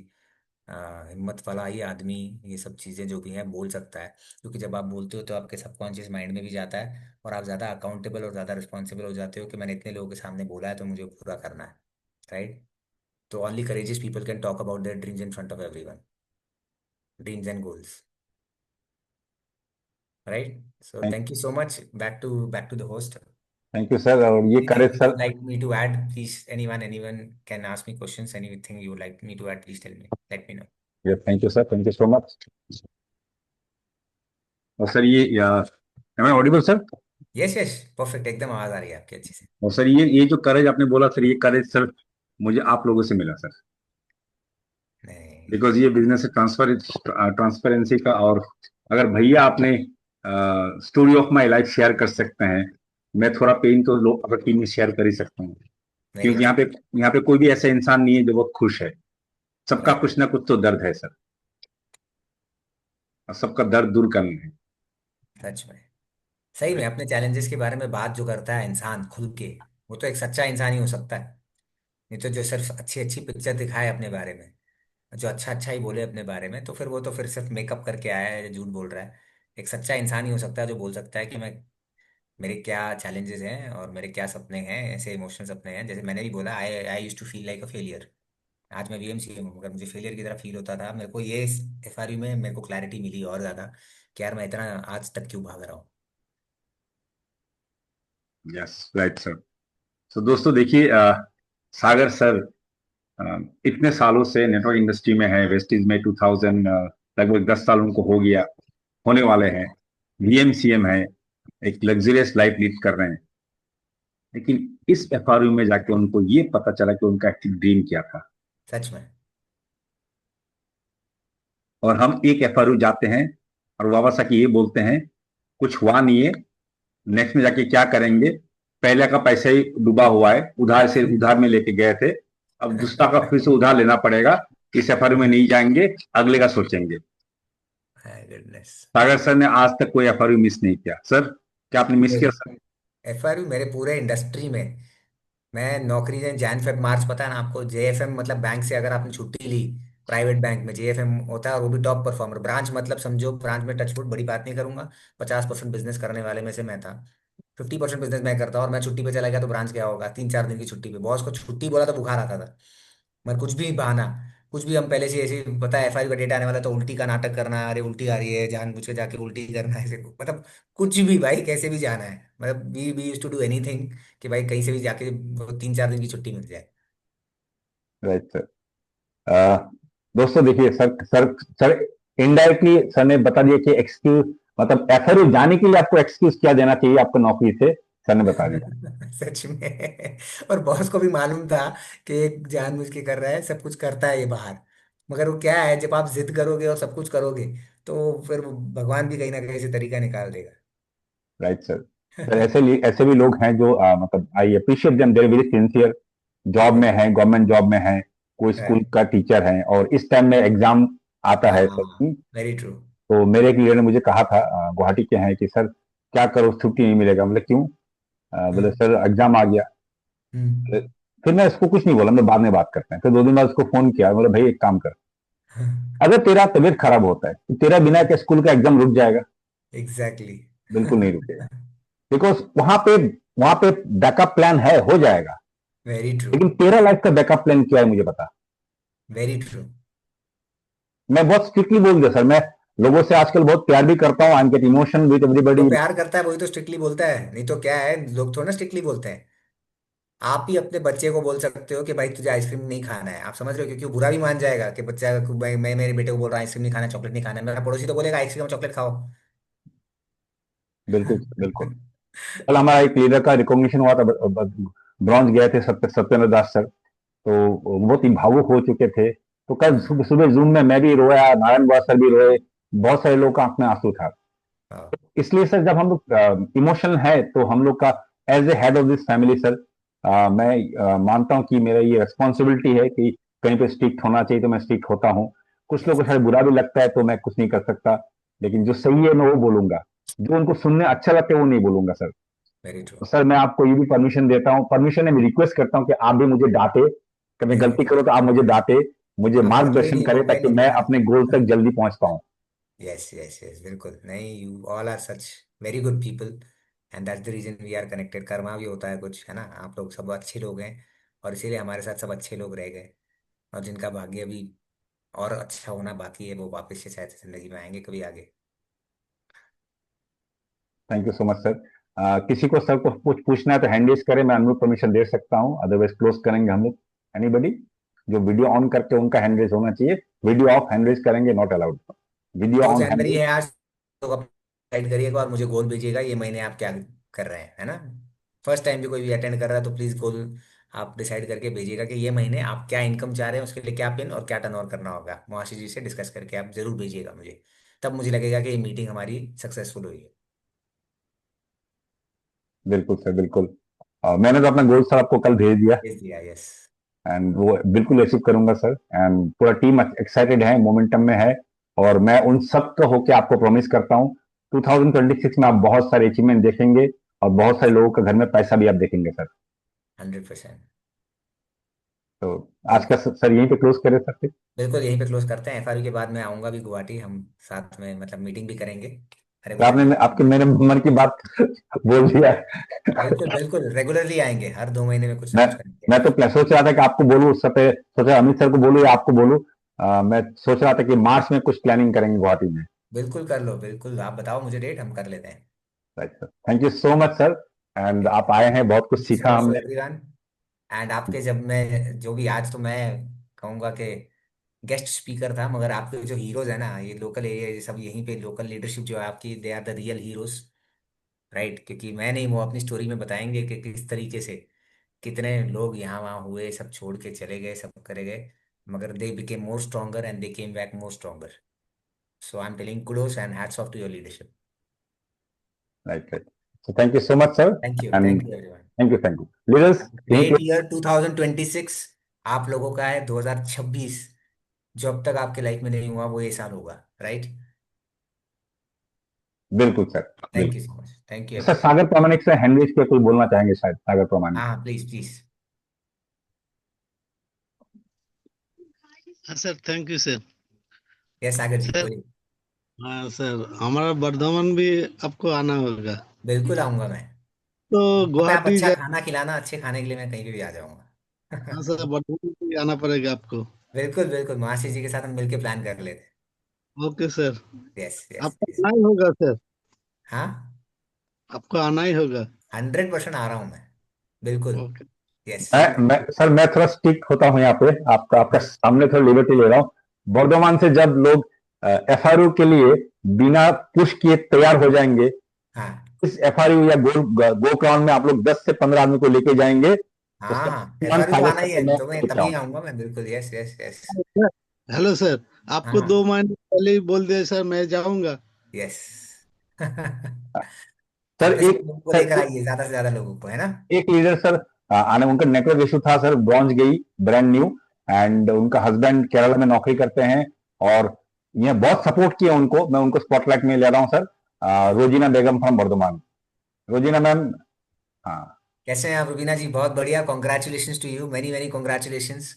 हिम्मत वाला ही आदमी ये सब चीज़ें जो भी हैं बोल सकता है, क्योंकि जब आप बोलते हो तो आपके सबकॉन्शियस माइंड में भी जाता है और आप ज़्यादा अकाउंटेबल और ज़्यादा रिस्पॉन्सिबल हो जाते हो कि मैंने इतने लोगों के सामने बोला है तो मुझे पूरा करना है, राइट? तो only courageous people can talk about their dreams in front of everyone, dreams and goals, right? So thank you so much, back to the host. Thank you sir. और ये Anything courage you sir, would like me to add, please, anyone can ask me questions. Anything you would like me to add, please tell me. Let me know. Thank you sir, thank you so much. और sir ये am I audible sir? Yes, yes, perfect. एकदम आवाज आ रही है आपकी अच्छी से. और सर ये जो करेज आपने बोला सर, ये करेज सर मुझे आप लोगों से मिला सर, नहीं, बिकॉज ये बिजनेस ट्रांसपेरेंसी का। और अगर भैया आपने story of my life share कर सकते हैं, मैं थोड़ा पेन तो लोग अगर टीम में शेयर कर ही सकता हूँ, very क्योंकि यहाँ पे कोई भी ऐसा इंसान नहीं है जो बहुत खुश है। सबका right. कुछ ना कुछ तो दर्द है सर, और सबका दर्द दूर करना है। सच में, सही में अपने चैलेंजेस के बारे में बात जो करता है इंसान खुल के, वो तो एक सच्चा इंसान ही हो सकता है. नहीं तो जो सिर्फ अच्छी अच्छी पिक्चर दिखाए अपने बारे में, जो अच्छा अच्छा ही बोले अपने बारे में, तो फिर वो तो फिर सिर्फ मेकअप करके आया है, झूठ बोल रहा है. एक सच्चा इंसान ही हो सकता है जो बोल सकता है कि मैं, मेरे क्या चैलेंजेस हैं और मेरे क्या सपने हैं, ऐसे इमोशनल सपने हैं. जैसे मैंने भी बोला, I I use to feel like a failure. आज मैं वीएमसी हूँ मगर मुझे फेलियर की तरह फील होता था. मेरे को ये एफआरयू में मेरे को क्लैरिटी मिली और ज़्यादा कि यार मैं इतना आज तक क्यों भाग रहा हूँ. Yes right sir. तो दोस्तों देखिए, सागर सर इतने सालों से नेटवर्क इंडस्ट्री में है। वेस्टीज में 2000 लगभग 10 साल उनको हो गया, होने वाले हैं। वीएमसीएम है, एक लग्जरियस लाइफ लीड कर रहे हैं। लेकिन इस एफआरयू में जाके उनको ये पता चला कि उनका एक्चुअल ड्रीम क्या था। सच में. और हम एक एफआरयू जाते हैं और वापस आके ये बोलते हैं कुछ हुआ नहीं है, नेक्स्ट में जाके क्या करेंगे, पहले का पैसा ही डूबा हुआ है, उधार से उधार में लेके गए थे, अब दूसरा का फिर से उधार लेना पड़ेगा, इस एफआरयू में नहीं जाएंगे, अगले का सोचेंगे। गुडनेस. सागर सर ने आज तक कोई एफआरयू मिस नहीं किया। सर क्या आपने मिस किया सर? एफआरयू मेरे पूरे इंडस्ट्री में, मैं नौकरी में जैन फेब मार्च, पता है ना आपको, जेएफएम मतलब बैंक से अगर आपने छुट्टी ली, प्राइवेट बैंक में जेएफएम होता है और वो भी टॉप परफॉर्मर. ब्रांच मतलब समझो, ब्रांच में टचवुड बड़ी बात नहीं करूंगा, 50% बिजनेस करने वाले में से मैं था. 50% बिजनेस मैं करता और मैं छुट्टी पे चला गया तो ब्रांच क्या होगा, 3-4 दिन की छुट्टी पे. बॉस को छुट्टी बोला तो बुखार आता था. मगर कुछ भी बहाना, कुछ भी, हम पहले से ऐसे पता है एफआईआर का डेटा आने वाला तो उल्टी का नाटक करना, अरे उल्टी आ रही है, जानबूझ के जाके उल्टी करना, ऐसे मतलब कुछ भी भाई, कैसे भी जाना है, मतलब we use to do anything कि भाई कहीं से भी जाके 3-4 दिन की छुट्टी मिल जाए. Right sir. दोस्तों देखिए सर, सर इनडायरेक्टली सर ने बता दिया कि एक्सक्यूज, मतलब एफआरयू जाने के लिए आपको एक्सक्यूज क्या देना चाहिए आपको नौकरी से, सर ने बता दिया। सच में. और बॉस को भी मालूम था कि एक जानबूझ के कर रहा है, सब कुछ करता है ये बाहर. मगर वो क्या है, जब आप जिद करोगे और सब कुछ करोगे तो फिर वो भगवान भी कहीं ना कहीं से तरीका निकाल देगा. Right sir. सर ऐसे भी लोग हैं जो मतलब I appreciate them, there very sincere, job में है, गवर्नमेंट जॉब में है, कोई स्कूल का टीचर है, और इस टाइम में एग्जाम आता है सर। Very true. तो मेरे एक लीडर ने मुझे कहा था, गुवाहाटी के हैं, कि सर क्या करो, छुट्टी नहीं मिलेगा। बोले क्यों? बोले सर एग्जाम आ गया। फिर मैं इसको कुछ नहीं बोला, मैं बाद में बात करते हैं। फिर 2 दिन बाद उसको फोन किया, बोले भाई एक काम कर, अगर तेरा तबीयत खराब होता है तो तेरा बिना के स्कूल का एग्जाम रुक जाएगा? एग्जैक्टली. बिल्कुल नहीं रुकेगा, बिकॉज वहां पे बैकअप प्लान है, हो जाएगा। Very true. लेकिन तेरा लाइफ का बैकअप प्लान क्या है मुझे बता। Very true. मैं बहुत स्ट्रिक्टली बोल दिया सर। मैं लोगों से आजकल बहुत प्यार भी करता हूँ, I am get emotion with everybody. तो प्यार करता है वही तो स्ट्रिक्टली बोलता है, नहीं तो क्या है, लोग थोड़ा ना स्ट्रिक्टली बोलते हैं. आप ही अपने बच्चे को बोल सकते हो कि भाई तुझे आइसक्रीम नहीं खाना है, आप समझ रहे हो, क्योंकि वो बुरा भी मान जाएगा कि बच्चा मैं मेरे बेटे को बोल रहा हूँ आइसक्रीम नहीं खाना है, चॉकलेट नहीं खाना है, मेरा पड़ोसी तो बोलेगा आइसक्रीम और चॉकलेट खाओ. बिल्कुल बिल्कुल। कल हमारा एक लीडर का रिकॉग्निशन हुआ था, ब्रॉन्ज गए थे सत्येंद्र दास सर, तो वो बहुत ही भावुक हो चुके थे। तो कल सुबह सुबह जूम में मैं भी रोया, नारायण बुआ सर भी रोए, बहुत सारे लोग का आंख में आंसू था। हाँ. इसलिए सर जब हम लोग इमोशनल है तो हम लोग का as a head of this family sir, मैं मानता हूं कि मेरा ये रिस्पॉन्सिबिलिटी है कि कहीं पे स्ट्रिक्ट होना चाहिए तो मैं स्ट्रिक्ट होता हूं। कुछ लोगों को शायद बुरा भी लगता है तो मैं कुछ नहीं कर सकता, लेकिन जो सही है मैं वो बोलूंगा, जो उनको सुनने अच्छा लगता है वो नहीं बोलूंगा सर। Very true. तो सर मैं आपको ये भी परमिशन देता हूँ, परमिशन है, मैं रिक्वेस्ट करता हूँ कि आप भी मुझे डांटे, कभी गलती करो तो आप मुझे डांटे, मुझे आपका कोई मार्गदर्शन नहीं करे होगा ही ताकि नहीं मैं यार। अपने गोल तक जल्दी पहुंच पाऊं। यस यस यस, बिल्कुल नहीं, you all are such very good people and that's the reason we are connected. Karma भी होता है कुछ, है ना, आप लोग सब अच्छे लोग हैं और इसीलिए हमारे साथ सब अच्छे लोग रह गए। और जिनका भाग्य अभी और अच्छा होना बाकी है वो वापस से शायद जिंदगी में आएंगे कभी आगे। Thank you so much sir. किसी को सर को कुछ पूछना है तो हैंड रेज करें, मैं अनम्यूट परमिशन दे सकता हूं, अदरवाइज क्लोज करेंगे हम लोग। एनीबडी जो वीडियो ऑन करके उनका हैंड रेज होना चाहिए, वीडियो ऑफ हैंड रेज करेंगे नॉट अलाउड। वीडियो तो ऑन हैंड जनवरी रेज। है आज, तो अब डिसाइड करिएगा और मुझे गोल भेजिएगा ये महीने आप क्या कर रहे हैं, है ना। फर्स्ट टाइम भी कोई भी अटेंड कर रहा है तो प्लीज गोल आप डिसाइड करके भेजिएगा कि ये महीने आप क्या इनकम चाह रहे हैं, उसके लिए क्या पिन और क्या टर्नओवर करना होगा। मोहाशी जी से डिस्कस करके आप जरूर भेजिएगा मुझे, तब मुझे लगेगा कि ये मीटिंग हमारी सक्सेसफुल हुई है। बिल्कुल सर बिल्कुल। मैंने तो अपना गोल सर आपको कल भेज दिया भेज दिया, यस। एंड वो बिल्कुल अचीव करूंगा सर। एंड पूरा टीम एक्साइटेड है, मोमेंटम में है। और मैं उन सब का होके आपको प्रॉमिस करता हूँ 2026 में आप बहुत सारे अचीवमेंट देखेंगे और बहुत सारे लोगों के घर में पैसा भी आप देखेंगे सर। 100%। तो आज का सर यहीं पे क्लोज करें सर। बिल्कुल यहीं पे क्लोज करते हैं। एफआरयू के बाद मैं आऊंगा भी गुवाहाटी, हम साथ में मतलब मीटिंग भी करेंगे तो रेगुलरली। आपने आपके मेरे मन की बात बोल दिया है। बिल्कुल बिल्कुल रेगुलरली आएंगे, हर 2 महीने में कुछ ना मैं कुछ करेंगे। मैं तो सोच रहा था कि आपको बोलूं, उस समय सोचा अमित सर को बोलूं या आपको बोलूं। मैं सोच रहा था कि मार्च में कुछ प्लानिंग करेंगे गुवाहाटी में। बिल्कुल कर लो, बिल्कुल आप बताओ मुझे डेट, हम कर लेते हैं। Thank you so much sir. And आप आए हैं, बहुत कुछ थैंक यू सो सीखा मच हमने। एवरीवन। एंड आपके जब मैं जो भी आज तो मैं कहूँगा कि गेस्ट स्पीकर था, मगर आपके जो हीरोज है ना, ये लोकल एरिया, ये सब यहीं पे लोकल लीडरशिप जो है आपकी, they are the real heroes, right. क्योंकि मैं नहीं, वो अपनी स्टोरी में बताएंगे कि किस तरीके से कितने लोग यहाँ वहाँ हुए, सब छोड़ के चले गए, सब करे गए, मगर they became more stronger and they came back more stronger. So I am telling kudos and hats off to your leadership. Right right. So thank you so much sir. And thank you everyone. Thank you leaders. यहीं great पे year 2026 आप लोगों का है। 2026 जो अब तक आपके लाइफ में नहीं हुआ वो ये साल होगा, राइट। बिल्कुल सर थैंक यू बिल्कुल। So much, thank you sir everyone. Sagar Pramanik से हैंडरेज पे कुछ बोलना चाहेंगे शायद, सागर प्रामाणिक। हाँ प्लीज प्लीज। हाँ sir, thank you sir. Yes Sagar ji sir, बोलिए। हाँ सर, हमारा वर्धमान भी आपको आना होगा। बिल्कुल आऊंगा मैं। तो वहाँ पे आप गुवाहाटी अच्छा जा। खाना खिलाना, अच्छे खाने के लिए मैं कहीं पे भी आ हाँ जाऊंगा। सर, वर्धमान भी आना पड़ेगा आपको। बिल्कुल बिल्कुल, मासी जी के साथ हम मिलके प्लान कर लेते ओके सर। हैं। यस यस आपको यस। आना ही होगा सर। हाँ, आपको आना ही होगा। 100% आ रहा हूँ मैं, बिल्कुल। ओके। यस। मैं सर मैं थोड़ा स्टिक होता हूँ यहाँ पे, आपका आपका सामने थोड़ा लिबर्टी ले रहा हूँ। वर्धमान से जब लोग एफआरयू के लिए बिना पुश किए तैयार हो जाएंगे, हाँ इस एफआरयू या गो क्राउन में आप लोग 10 से 15 आदमी को लेके जाएंगे। हाँ उसका हाँ, सम्मान एफआरयू तो सागर आना सर ही को है, मैं तो मैं लेके तभी आऊंगा। आऊंगा मैं, बिल्कुल। Yes yes yes. Hello sir, आपको हाँ 2 महीने पहले ही बोल दिया सर, मैं जाऊंगा। यस। सर अपने एक सब लोगों को सर लेकर आइए, ज्यादा से ज्यादा लोगों को, है ना। एक लीडर सर आने, उनका नेटवर्क इशू था सर, ब्रॉन्ज गई ब्रांड न्यू। एंड उनका हस्बैंड केरला में नौकरी करते हैं और ये बहुत सपोर्ट किया उनको, मैं उनको स्पॉटलाइट में ले रहा हूँ सर। रोजीना बेगम फ्रॉम बर्धमान। रोजीना मैम। हाँ। कैसे हैं आप रुबीना जी? बहुत बढ़िया, congratulations to you, many many congratulations.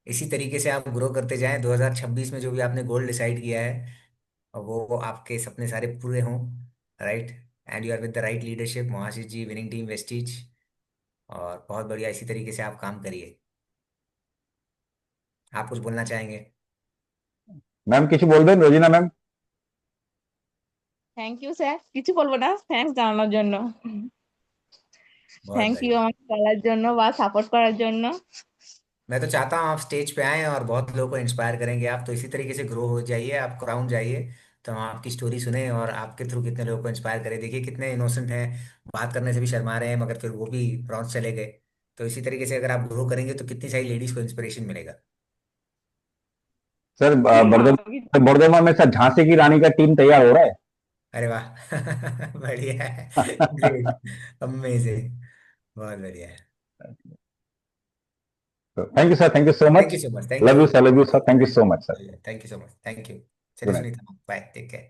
इसी तरीके से आप ग्रो करते जाएं, 2026 में जो भी आपने गोल डिसाइड किया है और वो आपके सपने सारे पूरे हों, right. And you are with the right leadership, Mohashish ji, winning team Vestige. और बहुत बढ़िया, इसी तरीके से आप काम करिए। आप कुछ बोलना चाहेंगे? ম্যাম কিছু বলবেন Rozina ma'am? Thank you sir, কিছু বলবো না, থ্যাঙ্কস জানানোর জন্য। बहुत থ্যাংক ইউ बढ़िया। আমাকে বলার জন্য বা সাপোর্ট করার জন্য। मैं तो चाहता हूँ आप स्टेज पे आएं और बहुत लोगों को इंस्पायर करेंगे आप, तो इसी तरीके से ग्रो हो जाइए, आप क्राउन जाइए, तो हम आपकी स्टोरी सुने और आपके थ्रू कितने लोगों को इंस्पायर करें। देखिए कितने इनोसेंट हैं, बात करने से भी शर्मा रहे हैं, मगर फिर वो भी ब्रॉन्ज चले गए। तो इसी तरीके से अगर आप ग्रो करेंगे तो कितनी सारी लेडीज को इंस्पिरेशन मिलेगा। सर अभी बर्धमान में सर झांसी की रानी का टीम तैयार हो रहा है। अरे वाह। बढ़िया है। ग्रेट, अमेजिंग, बहुत बढ़िया है। Thank you sir, thank you so thank much. You so much, thank you. Love you sir, thank you so much sir. Thank you so much, thank you. चलिए good night. Sunita, bye, take care.